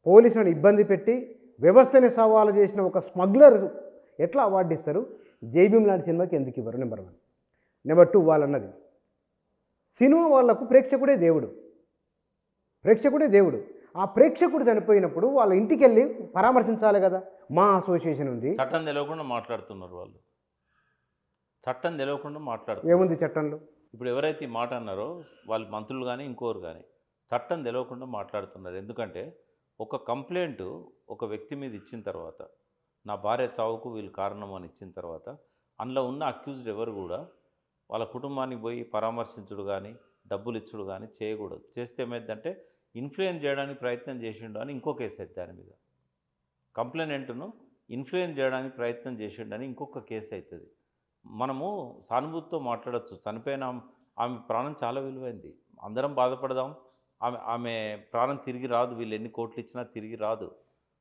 పోలీసులను ఇబ్బంది పెట్టి వ్యవస్థని సవాలు చేసిన ఒక స్మగ్లర్ ఎట్లా అవార్డు ఇస్తారు? జైభీం లాంటి సినిమాకి ఎందుకు ఇవ్వరు? నెంబర్ 1. నెంబర్ 2, వాళ్ళన్నది సినిమా వాళ్లకు ప్రేక్షకుడే దేవుడు, ప్రేక్షకుడే దేవుడు. ఆ ప్రేక్షకుడు చనిపోయినప్పుడు వాళ్ళ ఇంటికి వెళ్ళి పరామర్శించాలి కదా. మా అసోసియేషన్ ఉంది. చట్టం తెలియకుండా మాట్లాడుతున్నారు వాళ్ళు, చట్టం తెలియకుండా మాట్లాడుతున్నారు. ఏముంది చట్టంలో? ఇప్పుడు ఎవరైతే ఈ మాట అన్నారో వాళ్ళు మంత్రులు కానీ ఇంకోరు కానీ చట్టం తెలియకుండా మాట్లాడుతున్నారు. ఎందుకంటే ఒక కంప్లైంట్ ఒక వ్యక్తి మీద ఇచ్చిన తర్వాత, నా భార్య చావుకు వీళ్ళు కారణం అని ఇచ్చిన తర్వాత, అందులో ఉన్న అక్యూజ్డ్ ఎవరు కూడా వాళ్ళ కుటుంబానికి పోయి పరామర్శించుడు కానీ డబ్బులు ఇచ్చుడు కానీ చేయకూడదు. చేస్తే ఏమైందంటే ఇన్ఫ్లుయెన్స్ చేయడానికి ప్రయత్నం చేసిండు అని ఇంకో కేసు అవుతుంది దాని మీద. కంప్లైనెంట్ను ఇన్ఫ్లుయెన్స్ చేయడానికి ప్రయత్నం చేసిండని ఇంకొక కేసు అవుతుంది. మనము సానుభూతితో మాట్లాడొచ్చు. చనిపోయిన ఆమె ప్రాణం చాలా విలువైంది. అందరం బాధపడదాం. ఆమె ప్రాణం తిరిగి రాదు. వీళ్ళు ఎన్ని కోట్లు ఇచ్చినా తిరిగి రాదు.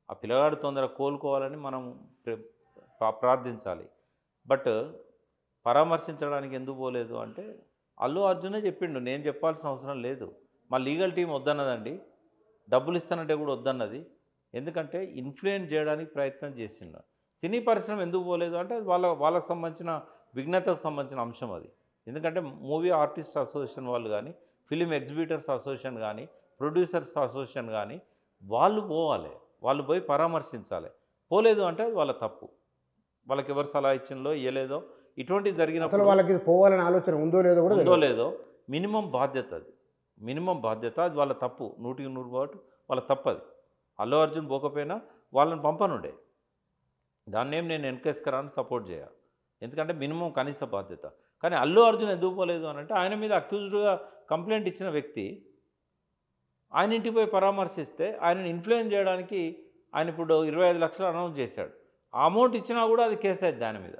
ఆ పిల్లగాడు తొందరగా కోలుకోవాలని మనం ప్రార్థించాలి. బట్ పరామర్శించడానికి ఎందుకు పోలేదు అంటే అల్లు అర్జునే చెప్పిండు, నేను చెప్పాల్సిన అవసరం లేదు. మా లీగల్ టీం వద్దన్నదండి. డబ్బులు ఇస్తానంటే కూడా వద్దన్నది. ఎందుకంటే ఇన్ఫ్లుయెన్స్ చేయడానికి ప్రయత్నం చేసిండు. సినీ పరిశ్రమ ఎందుకు పోలేదు అంటే అది వాళ్ళకు సంబంధించిన విఘ్నతకు సంబంధించిన అంశం అది. ఎందుకంటే మూవీ ఆర్టిస్ట్ అసోసియేషన్ వాళ్ళు కానీ, ఫిలిం ఎగ్జిబిటర్స్ అసోసియేషన్ కానీ, ప్రొడ్యూసర్స్ అసోసియేషన్ కానీ వాళ్ళు పోవాలి. వాళ్ళు పోయి పరామర్శించాలి. పోలేదు అంటే అది వాళ్ళ తప్పు. వాళ్ళకి ఎవరు సలహా ఇచ్చిందో ఇవ్వలేదో ఇటువంటివి అసలు జరిగినప్పుడు వాళ్ళకి పోవాలని ఆలోచన ఉందో లేదో కూడా ఉందో తెలియదు. లేదో మినిమం బాధ్యత అది. మినిమం బాధ్యత అది వాళ్ళ తప్పు. 100% వాళ్ళ తప్పది. అల్లు అర్జున్ పోకపోయినా వాళ్ళని పంపనుండే. దాన్నేం నేను వెనకేసుకురాని సపోర్ట్ చేయాలి. ఎందుకంటే మినిమం కనీస బాధ్యత. కానీ అల్లు అర్జున్ ఎందుకు పోలేదు అని అంటే ఆయన మీద అక్యూజ్డ్గా కంప్లైంట్ ఇచ్చిన వ్యక్తి ఆయన ఇంటికి పోయి పరామర్శిస్తే ఆయనను ఇన్ఫ్లుయెన్స్ చేయడానికి ఆయన ఇప్పుడు 25 లక్షలు అనౌన్స్ చేశాడు. ఆ అమౌంట్ ఇచ్చినా కూడా అది కేసు అయింది దాని మీద.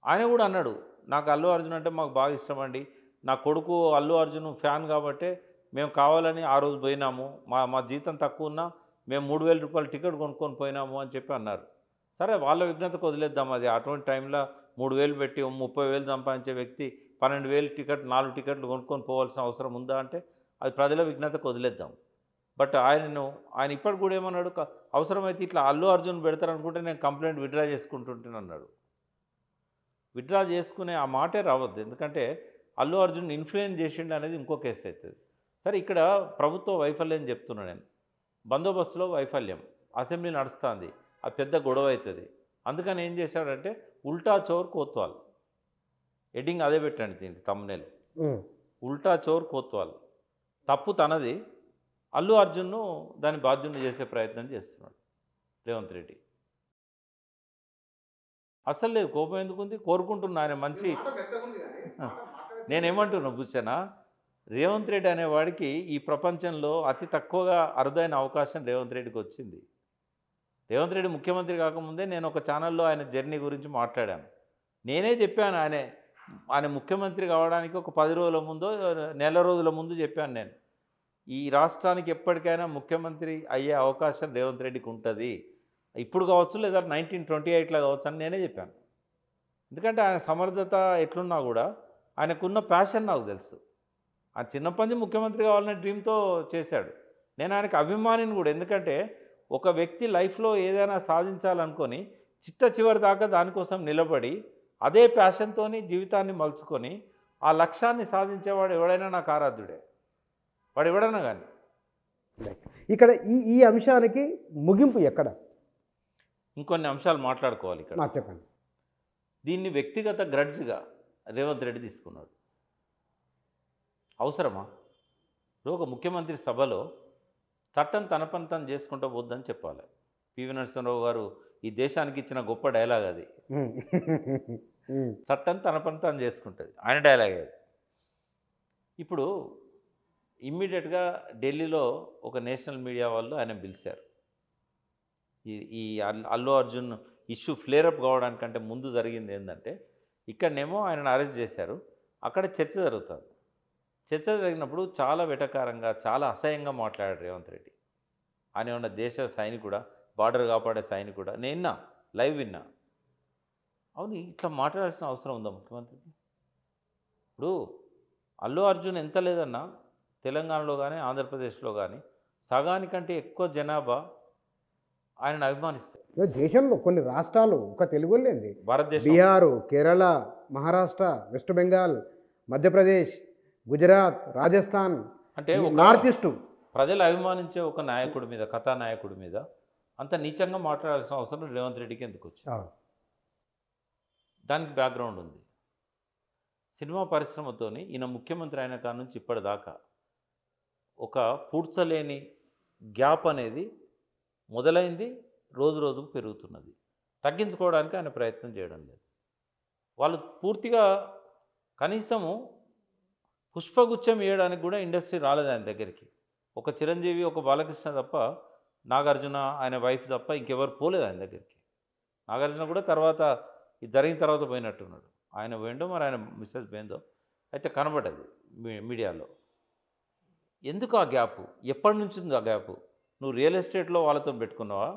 ఆయన కూడా అన్నాడు, నాకు అల్లు అర్జున్ అంటే మాకు బాగా ఇష్టం అండి. నా కొడుకు అల్లు అర్జున్ ఫ్యాన్ కాబట్టే మేము కావాలని ఆ రోజు పోయినాము. మా జీతం తక్కువ ఉన్నా మేము 3,000 రూపాయలు టికెట్ కొనుక్కొని పోయినాము అని చెప్పి అన్నారు. సరే వాళ్ళ విఘ్నతకు వదిలేద్దాం. అది అటువంటి టైంలో 3,000 పెట్టి 30,000 సంపాదించే వ్యక్తి 12,000 టికెట్ 4 టికెట్లు కొనుక్కొని పోవాల్సిన అవసరం ఉందా అంటే అది ప్రజల విఘ్నతకు వదిలేద్దాం. బట్ ఆయన ఇప్పటికి కూడా ఏమన్నాడు, అవసరమైతే ఇట్లా అల్లు అర్జున్ పెడతారనుకుంటే నేను కంప్లైంట్ విత్డ్రా చేసుకుంటుంటాను అన్నాడు. విత్డ్రా చేసుకునే ఆ మాటే రావద్దు. ఎందుకంటే అల్లు అర్జున్ ఇన్ఫ్లుయెన్స్ చేసిండు అనేది ఇంకో కేసు అవుతుంది. సరే ఇక్కడ ప్రభుత్వ వైఫల్యం చెప్తున్నా నేను. బందోబస్తులో వైఫల్యం, అసెంబ్లీ నడుస్తుంది, అది పెద్ద గొడవ అవుతుంది. అందుకని ఏం చేశాడంటే ఉల్టా చోర్ కోత్వాల్, హెడ్డింగ్ అదే పెట్టండి దీనికి తమ్నేల్, ఉల్టా చోర్ కోత్వాల్. తప్పు తనది, అల్లు అర్జున్ను దాని బాధ్యుని చేసే ప్రయత్నం చేస్తున్నాడు రేవంత్ రెడ్డి. అసలు లేదు, కోపం ఎందుకుంది, కోరుకుంటున్నా ఆయన మంచి. నేనేమంటున్నా కూర్చోనా, రేవంత్ రెడ్డి అనేవాడికి ఈ ప్రపంచంలో అతి తక్కువగా అరుదైన అవకాశం రేవంత్ రెడ్డికి వచ్చింది. రేవంత్ రెడ్డి ముఖ్యమంత్రి కాకముందే నేను ఒక ఛానల్లో ఆయన జర్నీ గురించి మాట్లాడాను. నేనే చెప్పాను ఆయన ముఖ్యమంత్రి కావడానికి ఒక 10 రోజుల ముందో నెల రోజుల ముందు చెప్పాను నేను, ఈ రాష్ట్రానికి ఎప్పటికైనా ముఖ్యమంత్రి అయ్యే అవకాశం రేవంత్ రెడ్డికి ఉంటుంది, ఇప్పుడు కావచ్చు లేదా 1928లో కావచ్చు అని నేనే చెప్పాను. ఎందుకంటే ఆయన సమర్థత ఎట్లున్నా కూడా ఆయనకున్న ప్యాషన్ నాకు తెలుసు. ఆయన చిన్నప్పటి నుంచి ముఖ్యమంత్రి కావాలనే డ్రీమ్తో చేశాడు. నేను ఆయనకు అభిమానిని కూడా. ఎందుకంటే ఒక వ్యక్తి లైఫ్లో ఏదైనా సాధించాలనుకొని చిట్ట చివరి దాకా దానికోసం నిలబడి అదే ప్యాషన్తోని జీవితాన్ని మలుచుకొని ఆ లక్ష్యాన్ని సాధించేవాడు ఎవడైనా నాకు ఆరాధ్యుడే, వాడు ఎవడైనా కానీ. ఇక్కడ ఈ అంశానికి ముగింపు ఎక్కడ? ఇంకొన్ని అంశాలు మాట్లాడుకోవాలి ఇక్కడ. నాకు చెప్పండి. దీన్ని వ్యక్తిగత గ్రడ్జ్గా రేవంత్ రెడ్డి తీసుకున్నాడు. అవసరమా? ఒక ముఖ్యమంత్రి సభలో చట్టం తన పని తను చేసుకుంటూ పోద్దని చెప్పాలి. పివి నరసింహరావు గారు ఈ దేశానికి ఇచ్చిన గొప్ప డైలాగ్ అది. చట్టం తన పని తను చేసుకుంటుంది, ఆయన డైలాగ్ అది. ఇప్పుడు ఇమ్మీడియట్గా ఢిల్లీలో ఒక నేషనల్ మీడియా వాళ్ళు ఆయన పిలిచారు. ఈ అల్లు అర్జున్ ఇష్యూ ఫ్లేరప్ కావడానికంటే ముందు జరిగింది ఏంటంటే, ఇక్కడనేమో ఆయనను అరెస్ట్ చేశారు, అక్కడ చర్చ జరుగుతుంది. చర్చ జరిగినప్పుడు చాలా వెటకారంగా చాలా అసహ్యంగా మాట్లాడాడు రేవంత్ రెడ్డి. ఆయన ఉన్న దేశ సైనికుడా, బార్డర్ కాపాడే సైనికుడా, నేను లైవ్ విన్నా. అవును, ఇట్లా మాట్లాడాల్సిన అవసరం ఉందా ముఖ్యమంత్రికి? ఇప్పుడు అల్లు అర్జున్ ఎంత లేదన్నా తెలంగాణలో కానీ ఆంధ్రప్రదేశ్లో కానీ సగానికంటే ఎక్కువ జనాభా ఆయనను అభిమానిస్తారు. దేశంలో కొన్ని రాష్ట్రాలు ఒక తెలుగులేండి, భారతదేశం, బీహారు, కేరళ, మహారాష్ట్ర, వెస్ట్ బెంగాల్, మధ్యప్రదేశ్, గుజరాత్, రాజస్థాన్, అంటే నార్త్ ఈస్ట్ ప్రజలు అభిమానించే ఒక నాయకుడి మీద, కథానాయకుడి మీద అంత నీచంగా మాట్లాడాల్సిన అవసరం రేవంత్ రెడ్డికి ఎందుకు వచ్చింది? దానికి బ్యాక్గ్రౌండ్ ఉంది. సినిమా పరిశ్రమతోని ఈయన ముఖ్యమంత్రి అయిన కాడ నుంచి ఇప్పటిదాకా ఒక పూడ్చలేని గ్యాప్ అనేది మొదలైంది, రోజు రోజుకు పెరుగుతున్నది. తగ్గించుకోవడానికి ఆయన ప్రయత్నం చేయడం లేదు. వాళ్ళు పూర్తిగా కనీసము పుష్పగుచ్చం ఇవ్వడానికి కూడా ఇండస్ట్రీ రాలేదు ఆయన దగ్గరికి. ఒక చిరంజీవి, ఒక బాలకృష్ణ తప్ప, నాగార్జున ఆయన వైఫ్ తప్ప ఇంకెవరు పోలేదు ఆయన దగ్గరికి. నాగార్జున కూడా తర్వాత ఇది జరిగిన తర్వాత పోయినట్టున్నాడు. ఆయన పోయిండో మరి ఆయన మిస్సెస్ పోయిందో అయితే కనబడ్డది మీడియాలో. ఎందుకు ఆ గ్యాపు? ఎప్పటి నుంచి ఉంది ఆ గ్యాపు? నువ్వు రియల్ ఎస్టేట్లో వాళ్ళతో పెట్టుకున్నావా?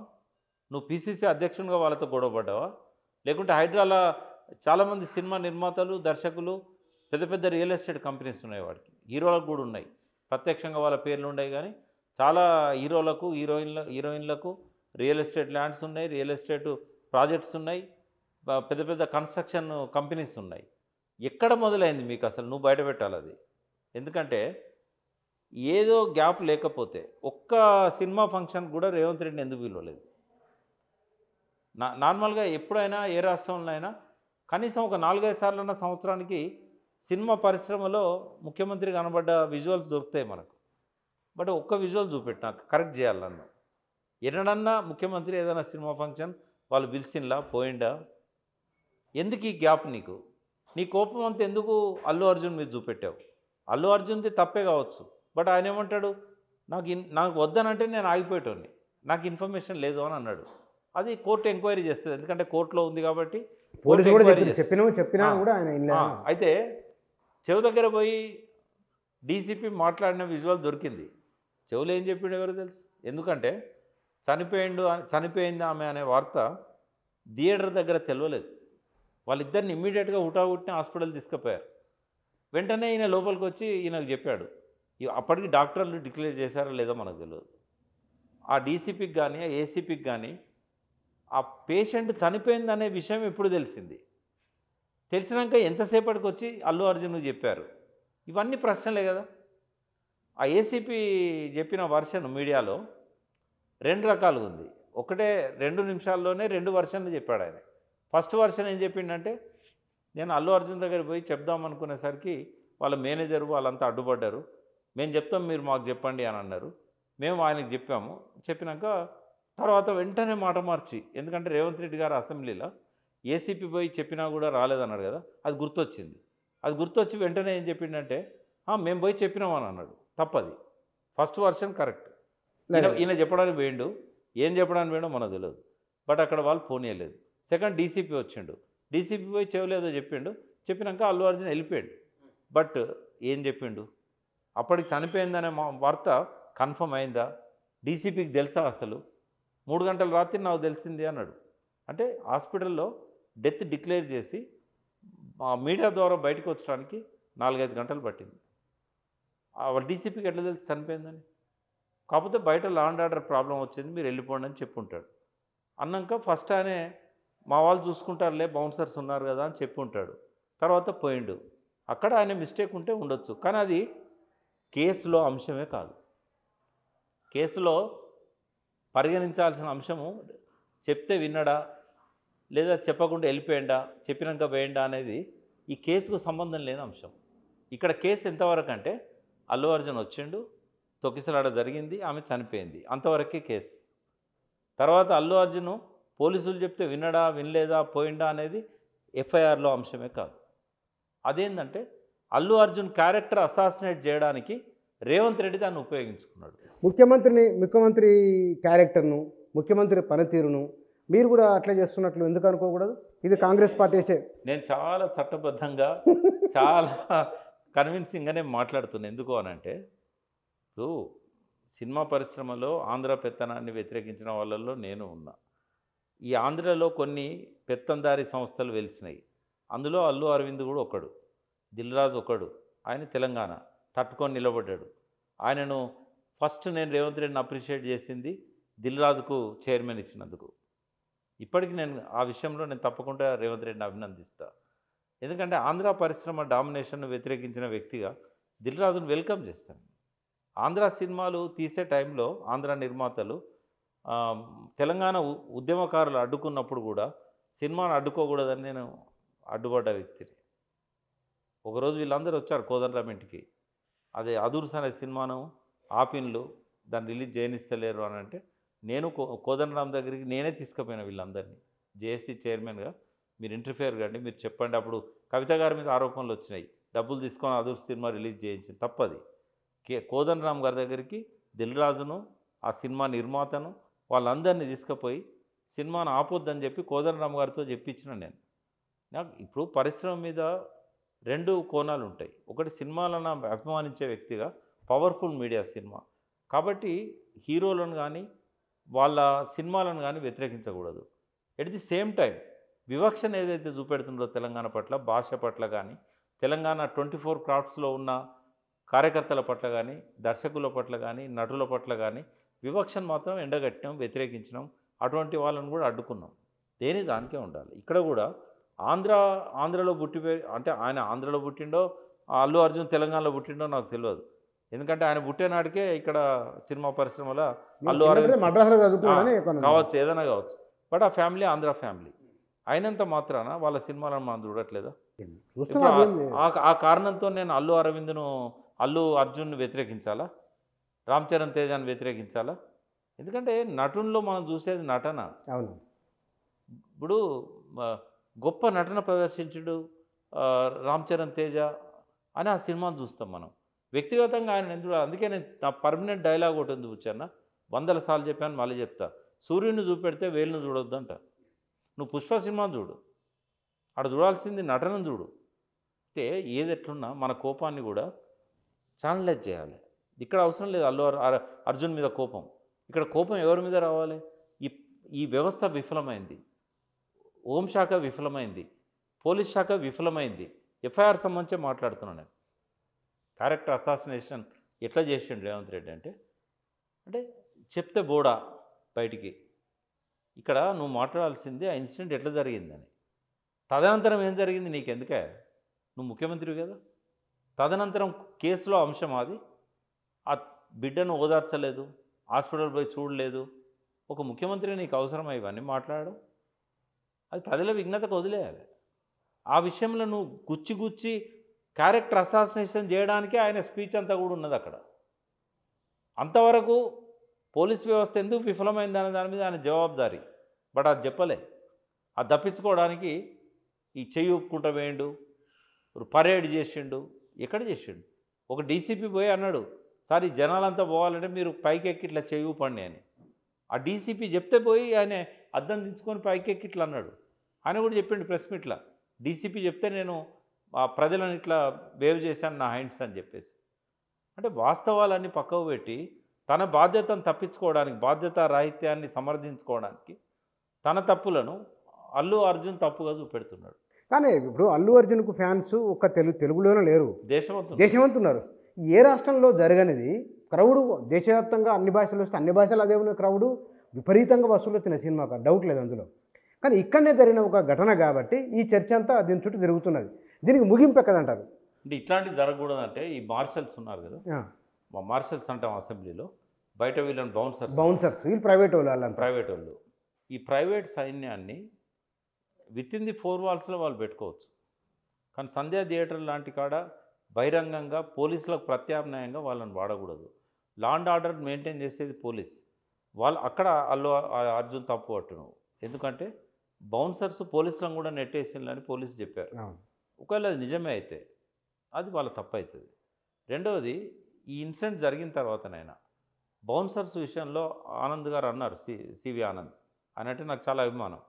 నువ్వు పీసీసీ అధ్యక్షునిగా వాళ్ళతో గొడవపడ్డావా? లేకుంటే హైడ్రాలా చాలామంది సినిమా నిర్మాతలు, దర్శకులు, పెద్ద పెద్ద రియల్ ఎస్టేట్ కంపెనీస్ ఉన్నాయి వాడికి. హీరోలకు కూడా ఉన్నాయి. ప్రత్యక్షంగా వాళ్ళ పేర్లు ఉన్నాయి కానీ చాలా హీరోలకు, హీరోయిన్లకు రియల్ ఎస్టేట్ ల్యాండ్స్ ఉన్నాయి, రియల్ ఎస్టేట్ ప్రాజెక్ట్స్ ఉన్నాయి, పెద్ద పెద్ద కన్స్ట్రక్షన్ కంపెనీస్ ఉన్నాయి. ఎక్కడ మొదలైంది మీకు అసలు? నువ్వు బయట పెట్టాలి అది. ఎందుకంటే ఏదో గ్యాప్ లేకపోతే ఒక్క సినిమా ఫంక్షన్ కూడా రేవంత్ రెడ్డిని ఎందుకు పిలవలేదు? నార్మల్గా ఎప్పుడైనా ఏ రాష్ట్రంలో అయినా కనీసం ఒక 4-5 సార్లన్నా సంవత్సరానికి సినిమా పరిశ్రమలో ముఖ్యమంత్రి కనబడ్డ విజువల్స్ దొరుకుతాయి మనకు. బట్ ఒక్క విజువల్ చూపెట్టు నాకు, కరెక్ట్ చేయాలి నన్ను. ఎన్నడన్నా ముఖ్యమంత్రి ఏదైనా సినిమా ఫంక్షన్ వాళ్ళు పిలిచిన్లా పోయిండా? ఎందుకు ఈ గ్యాప్ నీకు? నీ కోపం అంతా ఎందుకు అల్లు అర్జున్ మీద చూపెట్టావు? అల్లు అర్జున్ది తప్పే కావచ్చు, బట్ ఆయన ఏమంటాడు, నాకు వద్దనంటే నేను ఆగిపోయేటోని, నాకు ఇన్ఫర్మేషన్ లేదు అని అన్నాడు. అది కోర్టు ఎంక్వైరీ చేస్తుంది, ఎందుకంటే కోర్టులో ఉంది కాబట్టి కోర్టు పోలీసు కూడా ఎంక్వైరీ చేస్తుంది. చెప్పినా కూడా ఆయన అయితే చెవు దగ్గర పోయి డీసీపీ మాట్లాడిన విజువల్ దొరికింది. చెవులు ఏం చెప్పిండు ఎవరు తెలుసు? ఎందుకంటే చనిపోయింది ఆమె అనే వార్త థియేటర్ దగ్గర తెలియలేదు. వాళ్ళిద్దరిని ఇమ్మీడియట్గా హుటాహుటిని హాస్పిటల్ తీసుకుపోయారు. వెంటనే ఈయన లోపలికి వచ్చి ఈయనకు చెప్పాడు. అప్పటికి డాక్టర్లు డిక్లేర్ చేశారో లేదో మనకు తెలియదు. ఆ డీసీపీకి కానీ ఆ ఏసీపీకి కానీ ఆ పేషెంట్ చనిపోయిందనే విషయం ఎప్పుడు తెలిసింది? తెలిసినాక ఎంతసేపటికి వచ్చి అల్లు అర్జున్కి చెప్పారు? ఇవన్నీ ప్రశ్నలే కదా. ఆ ఏసీపీ చెప్పిన వర్షన్ మీడియాలో 2 రకాలుగా ఉంది. ఒకటే 2 నిమిషాల్లోనే 2 వర్షన్లు చెప్పాడు ఆయన. ఫస్ట్ వర్షన్ ఏం చెప్పిండంటే, నేను అల్లు అర్జున్ దగ్గర పోయి చెప్దాం అనుకునేసరికి వాళ్ళ మేనేజరు వాళ్ళంతా అడ్డుపడ్డారు. మేము చెప్తాం, మీరు మాకు చెప్పండి అని అన్నారు. మేము ఆయనకు చెప్పాము. చెప్పినాక తర్వాత వెంటనే మాట మార్చి, ఎందుకంటే రేవంత్ రెడ్డి గారు అసెంబ్లీలో ఏసీపీ పోయి చెప్పినా కూడా రాలేదన్నాడు కదా, అది గుర్తొచ్చింది. అది గుర్తొచ్చి వెంటనే ఏం చెప్పిండంటే, మేము పోయి చెప్పినామని అన్నాడు. తప్పది. First version correct. ఈయన చెప్పడానికి పోయిండు, ఏం చెప్పడానికి పోయిండో మనకు తెలియదు. బట్ అక్కడ వాళ్ళు పోనీయలేదు. సెకండ్ డీసీపీ వచ్చిండు, డీసీపీ పోయి చెవులేదో చెప్పిండు. చెప్పినాక అల్లు అర్జున్ వెళ్ళిపోయాడు. బట్ ఏం చెప్పిండు? అప్పటికి చనిపోయిందనే వార్త కన్ఫర్మ్ అయిందా? డీసీపీకి తెలుసా అసలు? 3 గంటల రాత్రి నాకు తెలిసింది అన్నాడు. అంటే హాస్పిటల్లో డెత్ డిక్లేర్ చేసి మీడియా ద్వారా బయటకు వచ్చడానికి 4-5 గంటలు పట్టింది. డీసీపీకి ఎట్లా తెలిసి చనిపోయిందని? కాకపోతే బయట లా అండ్ ఆర్డర్ ప్రాబ్లం వచ్చింది, మీరు వెళ్ళిపోండి అని చెప్పుంటాడు. అన్నాక ఫస్ట్ ఆయనే మా వాళ్ళు చూసుకుంటారులే, బౌన్సర్స్ ఉన్నారు కదా అని చెప్పుంటాడు. తర్వాత పోయిండు. అక్కడ ఆయన మిస్టేక్ ఉంటే ఉండొచ్చు, కానీ అది కేసులో అంశమే కాదు. కేసులో పరిగణించాల్సిన అంశము చెప్తే విన్నడా లేదా చెప్పకుండా వెళ్ళిపోయిందా, చెప్పినాక పోయిందా అనేది ఈ కేసుకు సంబంధం లేని అంశం. ఇక్కడ కేసు ఎంతవరకు అంటే అల్లు అర్జున్ వచ్చిండు, తొక్కిసలాట జరిగింది, ఆమె చనిపోయింది, అంతవరకే కేసు. తర్వాత అల్లు అర్జున్ పోలీసులు చెప్తే విన్నడా వినలేదా పోయిందా అనేది ఎఫ్ఐఆర్లో అంశమే కాదు. అదేంటంటే అల్లు అర్జున్ క్యారెక్టర్ అసాసినేట్ చేయడానికి రేవంత్ రెడ్డి దాన్ని ఉపయోగించుకున్నాడు. ముఖ్యమంత్రి క్యారెక్టర్ను, ముఖ్యమంత్రి పనితీరును మీరు కూడా అట్లా చేస్తున్నట్లు ఎందుకు అనుకోకూడదు? ఇది కాంగ్రెస్ పార్టీసే. నేను చాలా చట్టబద్ధంగా చాలా కన్విన్సింగ్గానే మాట్లాడుతున్నాను. ఎందుకు అనంటే, ఇప్పుడు సినిమా పరిశ్రమలో ఆంధ్ర పెత్తనాన్ని వ్యతిరేకించిన వాళ్ళల్లో నేను ఉన్నా. ఈ ఆంధ్రలో కొన్ని పెత్తందారీ సంస్థలు వెలిసినాయి. అందులో అల్లు అరవింద్ కూడా ఒకడు, దిల్ రాజు ఒకడు. ఆయన తెలంగాణ తట్టుకొని నిలబడ్డాడు. ఆయనను ఫస్ట్ నేను రేవంత్ రెడ్డిని అప్రిషియేట్ చేసింది దిల్ రాజుకు చైర్మన్ ఇచ్చినందుకు. ఇప్పటికి నేను ఆ విషయంలో నేను తప్పకుండా రేవంత్ రెడ్డిని అభినందిస్తా. ఎందుకంటే ఆంధ్ర పరిశ్రమ డామినేషన్ను వ్యతిరేకించిన వ్యక్తిగా దిల్ రాజును వెల్కమ్ చేస్తాను. ఆంధ్ర సినిమాలు తీసే టైంలో ఆంధ్ర నిర్మాతలు తెలంగాణ ఉద్యమకారులు అడ్డుకున్నప్పుడు కూడా సినిమాను అడ్డుకోకూడదని నేను అడ్డుపడ్డ వ్యక్తిని. ఒకరోజు వీళ్ళందరూ వచ్చారు కోదండరాం ఇంటికి. అదే అదూర్స్ అనే సినిమాను ఆపిన్లు, దాన్ని రిలీజ్ చేయనిస్తలేరు అని అంటే, నేను కోదండరాం దగ్గరికి నేనే తీసుకుపోయినా వీళ్ళందరినీ. జేఏసీ చైర్మన్గా మీరు ఇంటర్ఫియర్ కండి, మీరు చెప్పండి. అప్పుడు కవిత గారి మీద ఆరోపణలు వచ్చినాయి, డబ్బులు తీసుకొని అదూర్ సినిమా రిలీజ్ చేయించింది తప్పది. కోదండరామ్ గారి దగ్గరికి దిల్ రాజును, ఆ సినిమా నిర్మాతను వాళ్ళందరినీ తీసుకుపోయి సినిమాను ఆపొద్దని చెప్పి కోదండరామ్ గారితో చెప్పించిన నేను. నాకు ఇప్పుడు పరిశ్రమ మీద 2 కోణాలు ఉంటాయి. ఒకటి సినిమాలను అభిమానించే వ్యక్తిగా పవర్ఫుల్ మీడియా సినిమా. కాబట్టి హీరోలను గానీ, వాళ్ళ సినిమాలను గానీ వ్యతిరేకించకూడదు. ఎట్ ది సేమ్ టైం వివక్షను ఏదైతే చూపెడుతుందో తెలంగాణ పట్ల, భాష పట్ల గానీ, తెలంగాణ 24 క్రాఫ్ట్స్‌లో ఉన్న కార్యకర్తల పట్ల గానీ, దర్శకుల పట్ల గానీ, నటుల పట్ల గానీ వివక్షను మాత్రం ఎండగట్టినాం, వ్యతిరేకించినాం. అటువంటి వాళ్ళని కూడా అడ్డుకున్నాం. దేని దానికే ఉండాలి. ఇక్కడ కూడా ఆంధ్రలో అంటే ఆయన ఆంధ్రలో పుట్టిండో, అల్లు అర్జున్ తెలంగాణలో పుట్టిండో నాకు తెలవదు. ఎందుకంటే ఆయన పుట్టే నాటికే ఇక్కడ సినిమా పరిశ్రమలో అల్లు అరవింద్ మద్రాసులో చదువుకున్నాడని కావచ్చు, ఏదైనా కావచ్చు. బట్ ఆ ఫ్యామిలీ ఆంధ్ర ఫ్యామిలీ అయినంత మాత్రాన వాళ్ళ సినిమాలను మనం చూడట్లేదా? ఇప్పుడు ఆ కారణంతో నేను అల్లు అర్జున్‌ని వ్యతిరేకించాలా? రామ్ చరణ్ తేజాన్ని వ్యతిరేకించాలా? ఎందుకంటే నటుల్లో మనం చూసేది నటన. అవును. ఇప్పుడు గొప్ప నటన ప్రదర్శించుడు రామ్ చరణ్ తేజ అని ఆ సినిమాను చూస్తాం మనం. వ్యక్తిగతంగా ఆయన ఎందుకు, అందుకే నేను నా పర్మనెంట్ డైలాగ్ ఒకటి ఉంది బుచ్చన్న, 100 సార్లు చెప్పాను, మళ్ళీ చెప్తా. సూర్యుడిని చూపెడితే వేలుని చూడొద్దంట. నువ్వు పుష్ప సినిమాను చూడు, అక్కడ చూడాల్సింది నటనను చూడు. అంటే ఏది ఎట్లున్నా మన కోపాన్ని కూడా ఛానలైజ్ చేయాలి. ఇక్కడ అవసరం లేదు అర్జున్ మీద కోపం. ఇక్కడ కోపం ఎవరి మీద రావాలి? ఈ వ్యవస్థ విఫలమైంది, హోంశాఖ విఫలమైంది, పోలీస్ శాఖ విఫలమైంది. ఎఫ్ఐఆర్ సంబంధించే మాట్లాడుతున్నాను నేను. క్యారెక్టర్ అసాసినేషన్ ఎట్లా చేసిండు రేవంత్ రెడ్డి అంటే చెప్తే బోడా బయటికి. ఇక్కడ నువ్వు మాట్లాడాల్సింది ఆ ఇన్సిడెంట్ ఎట్లా జరిగిందని. తదనంతరం ఏం జరిగింది నీకెందుకే? నువ్వు ముఖ్యమంత్రివి కదా. తదనంతరం కేసులో అంశం అది. ఆ బిడ్డను ఓదార్చలేదు, హాస్పిటల్ పోయి చూడలేదు. ఒక ముఖ్యమంత్రి నీకు అవసరమా ఇవన్నీ మాట్లాడడం? అది ప్రజల విఘ్నతకు వదిలేయాలి. ఆ విషయంలో నువ్వు గుచ్చి క్యారెక్టర్ అసాసినేషన్ చేయడానికే ఆయన స్పీచ్ అంతా కూడా ఉన్నది అక్కడ. అంతవరకు పోలీస్ వ్యవస్థ ఎందుకు విఫలమైంది అనే దాని మీద ఆయన జవాబుదారీ. బట్ అది చెప్పలే. అది తప్పించుకోవడానికి ఈ చెయ్యి ఊపుకుంటూ వేయండు, పరేడ్ చేసిండు. ఎక్కడ చేసిండు? ఒక డీసీపీ పోయి అన్నాడు, సార్ ఈ జనాలంతా పోవాలంటే మీరు పైకెక్కి ఇట్లా చెయ్యి ఊపండి అని. ఆ డీసీపీ చెప్తే పోయి ఆయన అద్దం దించుకొని పైకెక్కి ఇట్లా అన్నాడు. ఆయన కూడా చెప్పిండు ప్రెస్ మీట్లా, డీసీపీ చెప్తే నేను ఆ ప్రజలను ఇట్లా వేవ్ చేశాను నా హ్యాండ్స్ అని చెప్పేసి. అంటే వాస్తవాలన్నీ పక్కకు పెట్టి తన బాధ్యతను తప్పించుకోవడానికి, బాధ్యత రాహిత్యాన్ని సమర్థించుకోవడానికి తన తప్పులను అల్లు అర్జున్ తప్పుగా చూపెడుతున్నాడు. కానీ ఇప్పుడు అల్లు అర్జున్కు ఫ్యాన్స్ ఒక్క తెలుగులోనే లేరు, దేశమంతున్నారు. ఏ రాష్ట్రంలో జరగనిది క్రౌడు దేశవ్యాప్తంగా అన్ని భాషలు వస్తే అన్ని భాషలు అదే ఉన్న క్రౌడు విపరీతంగా వసూలు వచ్చిన సినిమాకు డౌట్ లేదు అందులో. కానీ ఇక్కడనే జరిగిన ఒక ఘటన కాబట్టి ఈ చర్చ అంతా దీని చుట్టూ తిరుగుతున్నది. దీనికి ముగింపు ఎక్కదంటారు? అంటే ఇట్లాంటివి జరగకూడదంటే ఈ మార్షల్స్ ఉన్నారు కదా, మా మార్షల్స్ అంటాం అసెంబ్లీలో, బయట వీళ్ళని బౌన్సర్స్ వీళ్ళు ప్రైవేట్ వాళ్ళు. ఈ ప్రైవేట్ సైన్యాన్ని వితిన్ ది 4 వాల్స్లో వాళ్ళు పెట్టుకోవచ్చు. కానీ సంధ్యా థియేటర్ లాంటి కాడ బహిరంగంగా పోలీసులకు ప్రత్యామ్నాయంగా వాళ్ళని వాడకూడదు. లా అండ్ ఆర్డర్ మెయింటైన్ చేసేది పోలీస్. వాళ్ళు అక్కడ అల్లు అర్జున్ తప్పు పట్టును. ఎందుకంటే బౌన్సర్స్ పోలీసులను కూడా నెట్టేసిందని పోలీసు చెప్పారు. ఒకవేళ అది నిజమే అయితే అది వాళ్ళ తప్పు అవుతుంది. రెండవది, ఈ ఇన్సిడెంట్ జరిగిన తర్వాతనైనా బౌన్సర్స్ విషయంలో ఆనంద్ గారు అన్నారు, సివి ఆనంద్ అంటే నాకు చాలా అభిమానం.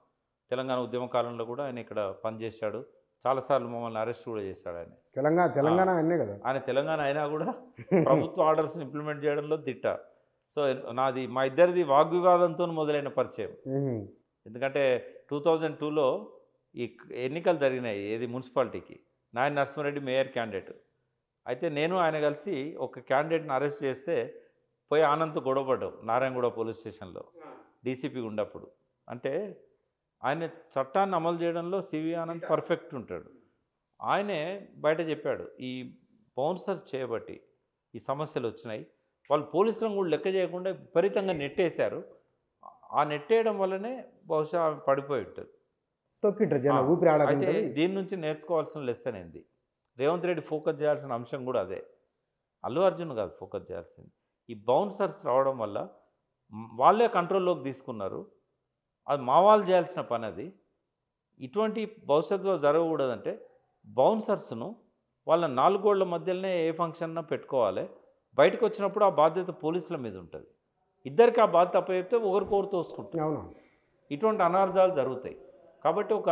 తెలంగాణ ఉద్యమ కాలంలో కూడా ఆయన ఇక్కడ పనిచేశాడు, చాలాసార్లు మమ్మల్ని అరెస్ట్ కూడా చేశాడు. ఆయన తెలంగాణ అనే కదా, ఆయన తెలంగాణ అయినా కూడా ప్రభుత్వ ఆర్డర్స్ని ఇంప్లిమెంట్ చేయడంలో దిట్ట. సో మా ఇద్దరిది వాగ్వివాదంతో మొదలైన పరిచయం. ఎందుకంటే 2002లో ఈ ఎన్నికలు జరిగినాయి, ఏది మున్సిపాలిటీకి, నాయన నరసింహారెడ్డి మేయర్ క్యాండిడేట్. అయితే నేను ఆయన కలిసి ఒక క్యాండిడేట్ని అరెస్ట్ చేస్తే పోయి ఆనంద్తో గొడవపడ్డాం నారాయణగూడ పోలీస్ స్టేషన్లో, డీసీపీ ఉన్నప్పుడు. అంటే ఆయన చట్టాన్ని అమలు చేయడంలో సివి ఆనంద్ పర్ఫెక్ట్ ఉంటాడు. ఆయనే బయట చెప్పాడు, ఈ బౌన్సర్స్ చేయబట్టి ఈ సమస్యలు వచ్చినాయి, వాళ్ళు పోలీసులను కూడా లెక్క చేయకుండా విపరీతంగా నెట్టేశారు. ఆ నెట్టేయడం వల్లనే బహుశా పడిపోయి ఉంటుంది. అయితే దీని నుంచి నేర్చుకోవాల్సిన లెసన్ ఏంది? రేవంత్ రెడ్డి ఫోకస్ చేయాల్సిన అంశం కూడా అదే. అల్లు అర్జున్ కాదు ఫోకస్ చేయాల్సింది. ఈ బౌన్సర్స్ రావడం వల్ల వాళ్ళే కంట్రోల్లోకి తీసుకున్నారు. అది మా వాళ్ళు చేయాల్సిన పని అది. ఇటువంటి భవిష్యత్తులో జరగకూడదంటే బౌన్సర్స్ను వాళ్ళ 4 గోడల మధ్యలోనే ఏ ఫంక్షన్నా పెట్టుకోవాలి. బయటకు వచ్చినప్పుడు ఆ బాధ్యత పోలీసుల మీద ఉంటుంది. ఇద్దరికి ఆ బాధ్యత అప్పచెప్తే ఒకరికొకరు తోసుకుంటారు. అవును. ఇటువంటి అనార్థాలు జరుగుతాయి. కాబట్టి ఒక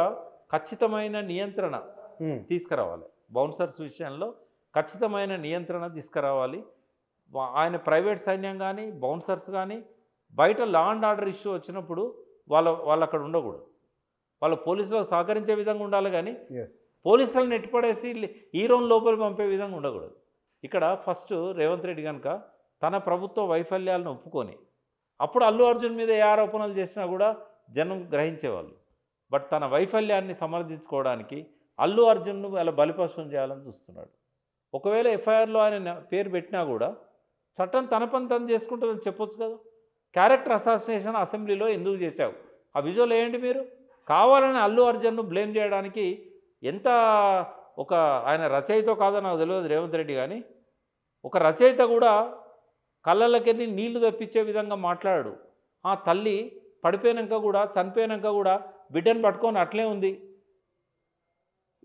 ఖచ్చితమైన నియంత్రణ ఉమ్. తీసుకురావాలి. బౌన్సర్స్ విషయంలో ఖచ్చితమైన నియంత్రణ తీసుకురావాలి. ఆయన ప్రైవేట్ సైన్యం కానీ, బౌన్సర్స్ కానీ బయట లా అండ్ ఆర్డర్ ఇష్యూ వచ్చినప్పుడు వాళ్ళు అక్కడ ఉండకూడదు. వాళ్ళు పోలీసులకు సహకరించే విధంగా ఉండాలి కానీ Yes. పోలీసులను నెట్టిపడేసి హీరోని లోపలికి పంపే విధంగా ఉండకూడదు. ఇక్కడ ఫస్ట్ రేవంత్ రెడ్డి కనుక తన ప్రభుత్వ వైఫల్యాలను ఒప్పుకొని అప్పుడు అల్లు అర్జున్ మీద ఏ ఆరోపణలు చేసినా కూడా జనం గ్రహించేవాళ్ళు. బట్ తన వైఫల్యాన్ని సమర్థించుకోవడానికి అల్లు అర్జున్ను అలా బలిపశువుం చేయాలని చూస్తున్నాడు. ఒకవేళ ఎఫ్ఐఆర్లో ఆయన పేరు పెట్టినా కూడా చట్టం తన పని తను చేసుకుంటుందని చెప్పొచ్చు కదా. క్యారెక్టర్ అసాసినేషన్ అసెంబ్లీలో ఎందుకు చేశావు? ఆ విజువల్ వేయండి మీరు. కావాలని అల్లు అర్జున్ను బ్లేమ్ చేయడానికి ఎంత ఒక ఆయన రచయితో కాదో నాకు తెలియదు రేవంత్ రెడ్డి, కానీ ఒక రచయిత కూడా కళ్ళకి నీళ్లు తెప్పించే విధంగా మాట్లాడాడు. ఆ తల్లి పడిపోయాక కూడా, చనిపోయాక కూడా బిడ్డను పట్టుకొని అట్లే ఉంది.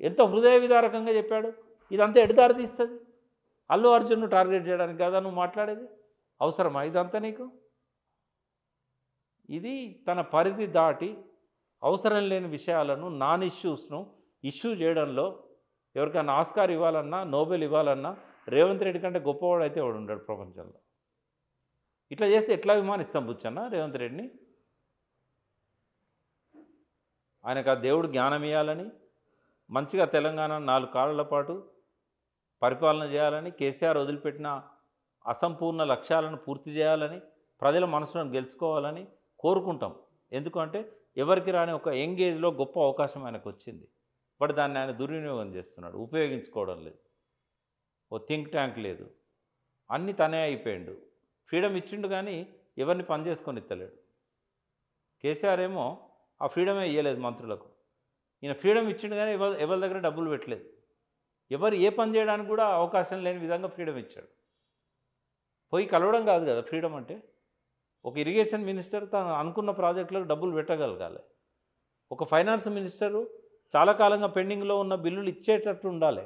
ఎంత హృదయ విదారకంగా చెప్పాడు. ఇదంతా ఎడదారి తీస్తుంది. అల్లు అర్జున్ను టార్గెట్ చేయడానికి కదా నువ్వు మాట్లాడేది? అవసరమా ఇదంతా నీకు? ఇది తన పరిధి దాటి అవసరం లేని విషయాలను, నాన్ ఇష్యూస్ను ఇష్యూ చేయడంలో ఎవరికైనా ఆస్కార్ ఇవ్వాలన్నా, నోబెల్ ఇవ్వాలన్నా రేవంత్ రెడ్డి కంటే గొప్పవాడు అయితే వాడు ఉంటాడు ప్రపంచంలో. ఇట్లా చేస్తే ఎట్లా అభిమానిస్తాం బుచ్చన్న రేవంత్ రెడ్డిని? ఆయనకు ఆ దేవుడు జ్ఞానం ఇవ్వాలని, మంచిగా తెలంగాణ 4 కాలాల పాటు పరిపాలన చేయాలని, కేసీఆర్ వదిలిపెట్టిన అసంపూర్ణ లక్ష్యాలను పూర్తి చేయాలని, ప్రజల మనసులను గెలుచుకోవాలని కోరుకుంటాం. ఎందుకంటే ఎవరికి రాని ఒక యంగ్ ఏజ్లో గొప్ప అవకాశం ఆయనకు వచ్చింది. బట్ దాన్ని ఆయన దుర్వినియోగం చేస్తున్నాడు, ఉపయోగించుకోవడం లేదు. ఓ థింక్ ట్యాంక్ లేదు, అన్నీ తనే అయిపోయిండు. ఫ్రీడమ్ ఇచ్చిండు కానీ ఎవరిని పని చేసుకొని ఇస్తలేడు. కేసీఆర్ ఏమో ఆ ఫ్రీడమే ఇవ్వలేదు మంత్రులకు. ఈయన ఫ్రీడమ్ ఇచ్చిండు కానీ ఎవరి దగ్గర డబ్బులు పెట్టలేదు. ఎవరు ఏ పని చేయడానికి కూడా అవకాశం లేని విధంగా ఫ్రీడమ్ ఇచ్చాడు. పోయి కలవడం కాదు కదా ఫ్రీడమ్ అంటే. ఒక ఇరిగేషన్ మినిస్టర్ తను అనుకున్న ప్రాజెక్టులకు డబ్బులు పెట్టగలగాలి. ఒక ఫైనాన్స్ మినిస్టరు చాలా కాలంగా పెండింగ్లో ఉన్న బిల్లులు ఇచ్చేటట్టు ఉండాలి.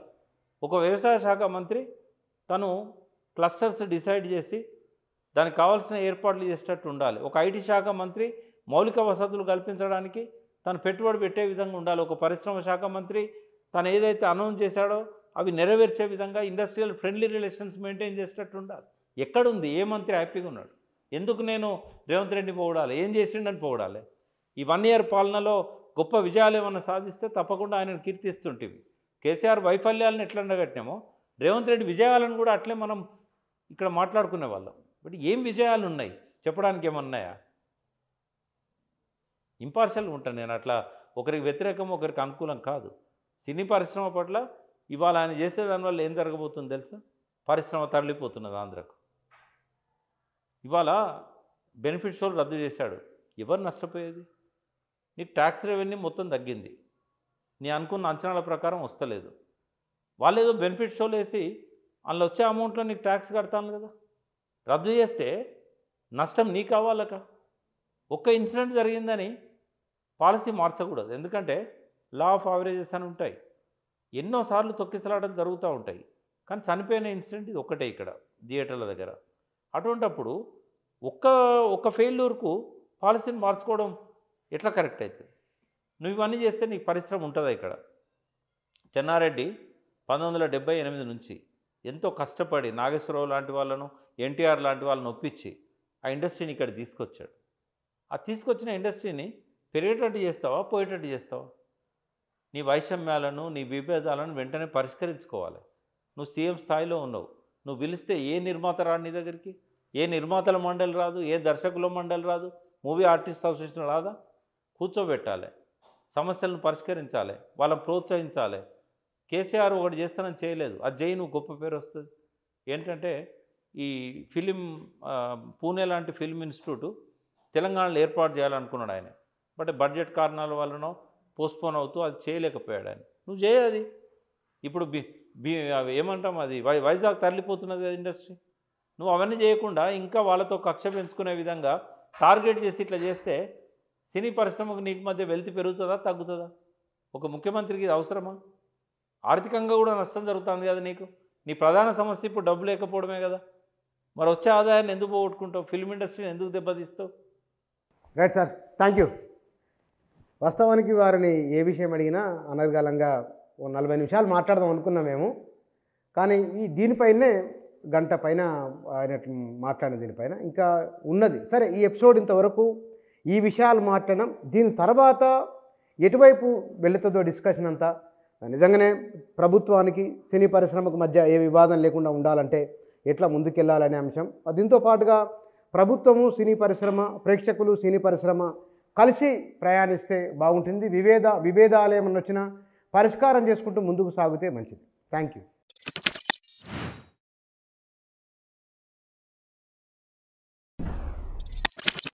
ఒక వ్యవసాయ శాఖ మంత్రి తను క్లస్టర్స్ డిసైడ్ చేసి దానికి కావాల్సిన ఏర్పాట్లు చేసేటట్టు ఉండాలి. ఒక ఐటీ శాఖ మంత్రి మౌలిక వసతులు కల్పించడానికి తను పెట్టుబడి పెట్టే విధంగా ఉండాలి. ఒక పరిశ్రమ శాఖ మంత్రి తను ఏదైతే అనౌన్స్ చేశాడో అవి నెరవేర్చే విధంగా ఇండస్ట్రియల్ ఫ్రెండ్లీ రిలేషన్స్ మెయింటైన్ చేసేటట్టు ఉండాలి. ఎక్కడుంది? ఏ మంత్రి హ్యాపీగా ఉన్నాడు? ఎందుకు నేను రేవంత్ రెడ్డి పొగడాలి? ఏం చేసిండని పొగడాలి? ఈ 1 ఇయర్ పాలనలో గొప్ప విజయాలు ఏమన్నా సాధిస్తే తప్పకుండా ఆయనను కీర్తిస్తుంటివి. కేసీఆర్ వైఫల్యాలను ఎట్లా ఉండగట్టినామో రేవంత్ రెడ్డి విజయాలను కూడా అట్లే మనం ఇక్కడ మాట్లాడుకునే వాళ్ళం. బట్ ఏం విజయాలు ఉన్నాయి చెప్పడానికి ఏమన్నాయా? ఇంపార్షియల్గా ఉంటాను నేను. అట్లా ఒకరికి వ్యతిరేకం ఒకరికి అనుకూలం కాదు. సినీ పరిశ్రమ పట్ల ఇవాళ ఆయన చేసేదానివల్ల ఏం జరగబోతుందో తెలుసా? పరిశ్రమ తరలిపోతున్నది ఆంధ్రకు. ఇవాళ బెనిఫిట్ షోలు రద్దు చేశాడు. ఎవరు నష్టపోయేది? నీకు ట్యాక్స్ రెవెన్యూ మొత్తం తగ్గింది. నీ అనుకున్న అంచనాల ప్రకారం వస్తలేదు. వాళ్ళు ఏదో బెనిఫిట్ షోలు వేసి అందులో వచ్చే అమౌంట్లో నీకు ట్యాక్స్ కడతాను కదా. రద్దు చేస్తే నష్టం నీకు అవ్వాలక. ఒక్క ఇన్సిడెంట్ జరిగిందని పాలసీ మార్చకూడదు. ఎందుకంటే లా ఆఫ్ యావరేజెస్ అని ఉంటాయి. ఎన్నోసార్లు తొక్కిసలాటలు జరుగుతూ ఉంటాయి. కానీ చనిపోయిన ఇన్సిడెంట్ ఇది ఒక్కటే ఇక్కడ థియేటర్ల దగ్గర. అటువంటప్పుడు ఒక్క ఫెయిల్యూర్కు పాలసీని మార్చుకోవడం ఎట్లా కరెక్ట్ అవుతుంది? నువ్వు ఇవన్నీ చేస్తే నీకు పరిశ్రమ ఉంటుందా ఇక్కడ? చెన్నారెడ్డి 1978 నుంచి ఎంతో కష్టపడి నాగేశ్వరరావు లాంటి వాళ్ళను, ఎన్టీఆర్ లాంటి వాళ్ళని ఒప్పించి ఆ ఇండస్ట్రీని ఇక్కడ తీసుకొచ్చాడు. ఆ తీసుకొచ్చిన ఇండస్ట్రీని పెరిగేటట్టు చేస్తావా, పోయేటట్టు చేస్తావా? నీ వైషమ్యాలను, నీ విభేదాలను వెంటనే పరిష్కరించుకోవాలి. నువ్వు సీఎం స్థాయిలో ఉన్నావు. నువ్వు పిలిస్తే ఏ నిర్మాత రాడు నీ దగ్గరికి? ఏ నిర్మాతల మండలి రాదు, ఏ దర్శకుల మండలి రాదు, మూవీ ఆర్టిస్ట్ అసోసియేషన్ రాదా? కూర్చోబెట్టాలి, సమస్యలను పరిష్కరించాలి, వాళ్ళని ప్రోత్సహించాలి. కేసీఆర్ ఒకటి చేస్తానని చేయలేదు, అది చేయి, నువ్వు గొప్ప పేరు వస్తుంది. ఏంటంటే ఈ పూణే లాంటి ఫిల్మ్ ఇన్స్టిట్యూట్ తెలంగాణలో ఏర్పాటు చేయాలనుకున్నాడు ఆయన. బట్ బడ్జెట్ కారణాల వలన పోస్ట్పోన్ అవుతూ అది చేయలేకపోయాడు ఆయన. నువ్వు చేయది. ఇప్పుడు ఏమంటాం, అది వైజాగ్ తరలిపోతున్నది కదా ఇండస్ట్రీ. నువ్వు అవన్నీ చేయకుండా ఇంకా వాళ్ళతో కక్ష పెంచుకునే విధంగా టార్గెట్ చేసి ఇట్లా చేస్తే సినీ పరిశ్రమకు నీకు మధ్య వెల్తి పెరుగుతుందా, తగ్గుతుందా? ఒక ముఖ్యమంత్రికి ఇది అవసరమా? ఆర్థికంగా కూడా నష్టం జరుగుతుంది కదా నీకు. నీ ప్రధాన సమస్య ఇప్పుడు డబ్బు లేకపోవడమే కదా. మరి వచ్చే ఆదాయాన్ని ఎందుకు పోగొట్టుకుంటావు? ఫిల్మ్ ఇండస్ట్రీని ఎందుకు దెబ్బతీస్తావు? Right sir, thank you. వాస్తవానికి వారిని ఏ విషయం అడిగినా అనర్గళంగా ఓ 40 నిమిషాలు మాట్లాడదాం అనుకున్నాం మేము. కానీ దీనిపైనే గంట పైన ఆయన మాట్లాడిన దీనిపైన ఇంకా ఉన్నది. సరే, ఈ ఎపిసోడ్ ఇంతవరకు ఈ విషయాలు మాట్లాడడం. దీని తర్వాత ఎటువైపు వెళుతుందో డిస్కషన్ అంతా. నిజంగానే ప్రభుత్వానికి సినీ పరిశ్రమకు మధ్య ఏ వివాదం లేకుండా ఉండాలంటే ఎట్లా ముందుకెళ్ళాలనే అంశం. దీంతో పాటుగా ప్రభుత్వము, సినీ పరిశ్రమ, ప్రేక్షకులు, సినీ పరిశ్రమ కలిసి ప్రయాణిస్తే బాగుంటుంది. విభేదాలు ఏమన్నా వచ్చినా పరిష్కారం చేసుకుంటూ ముందుకు సాగితే మంచిది. Thank you.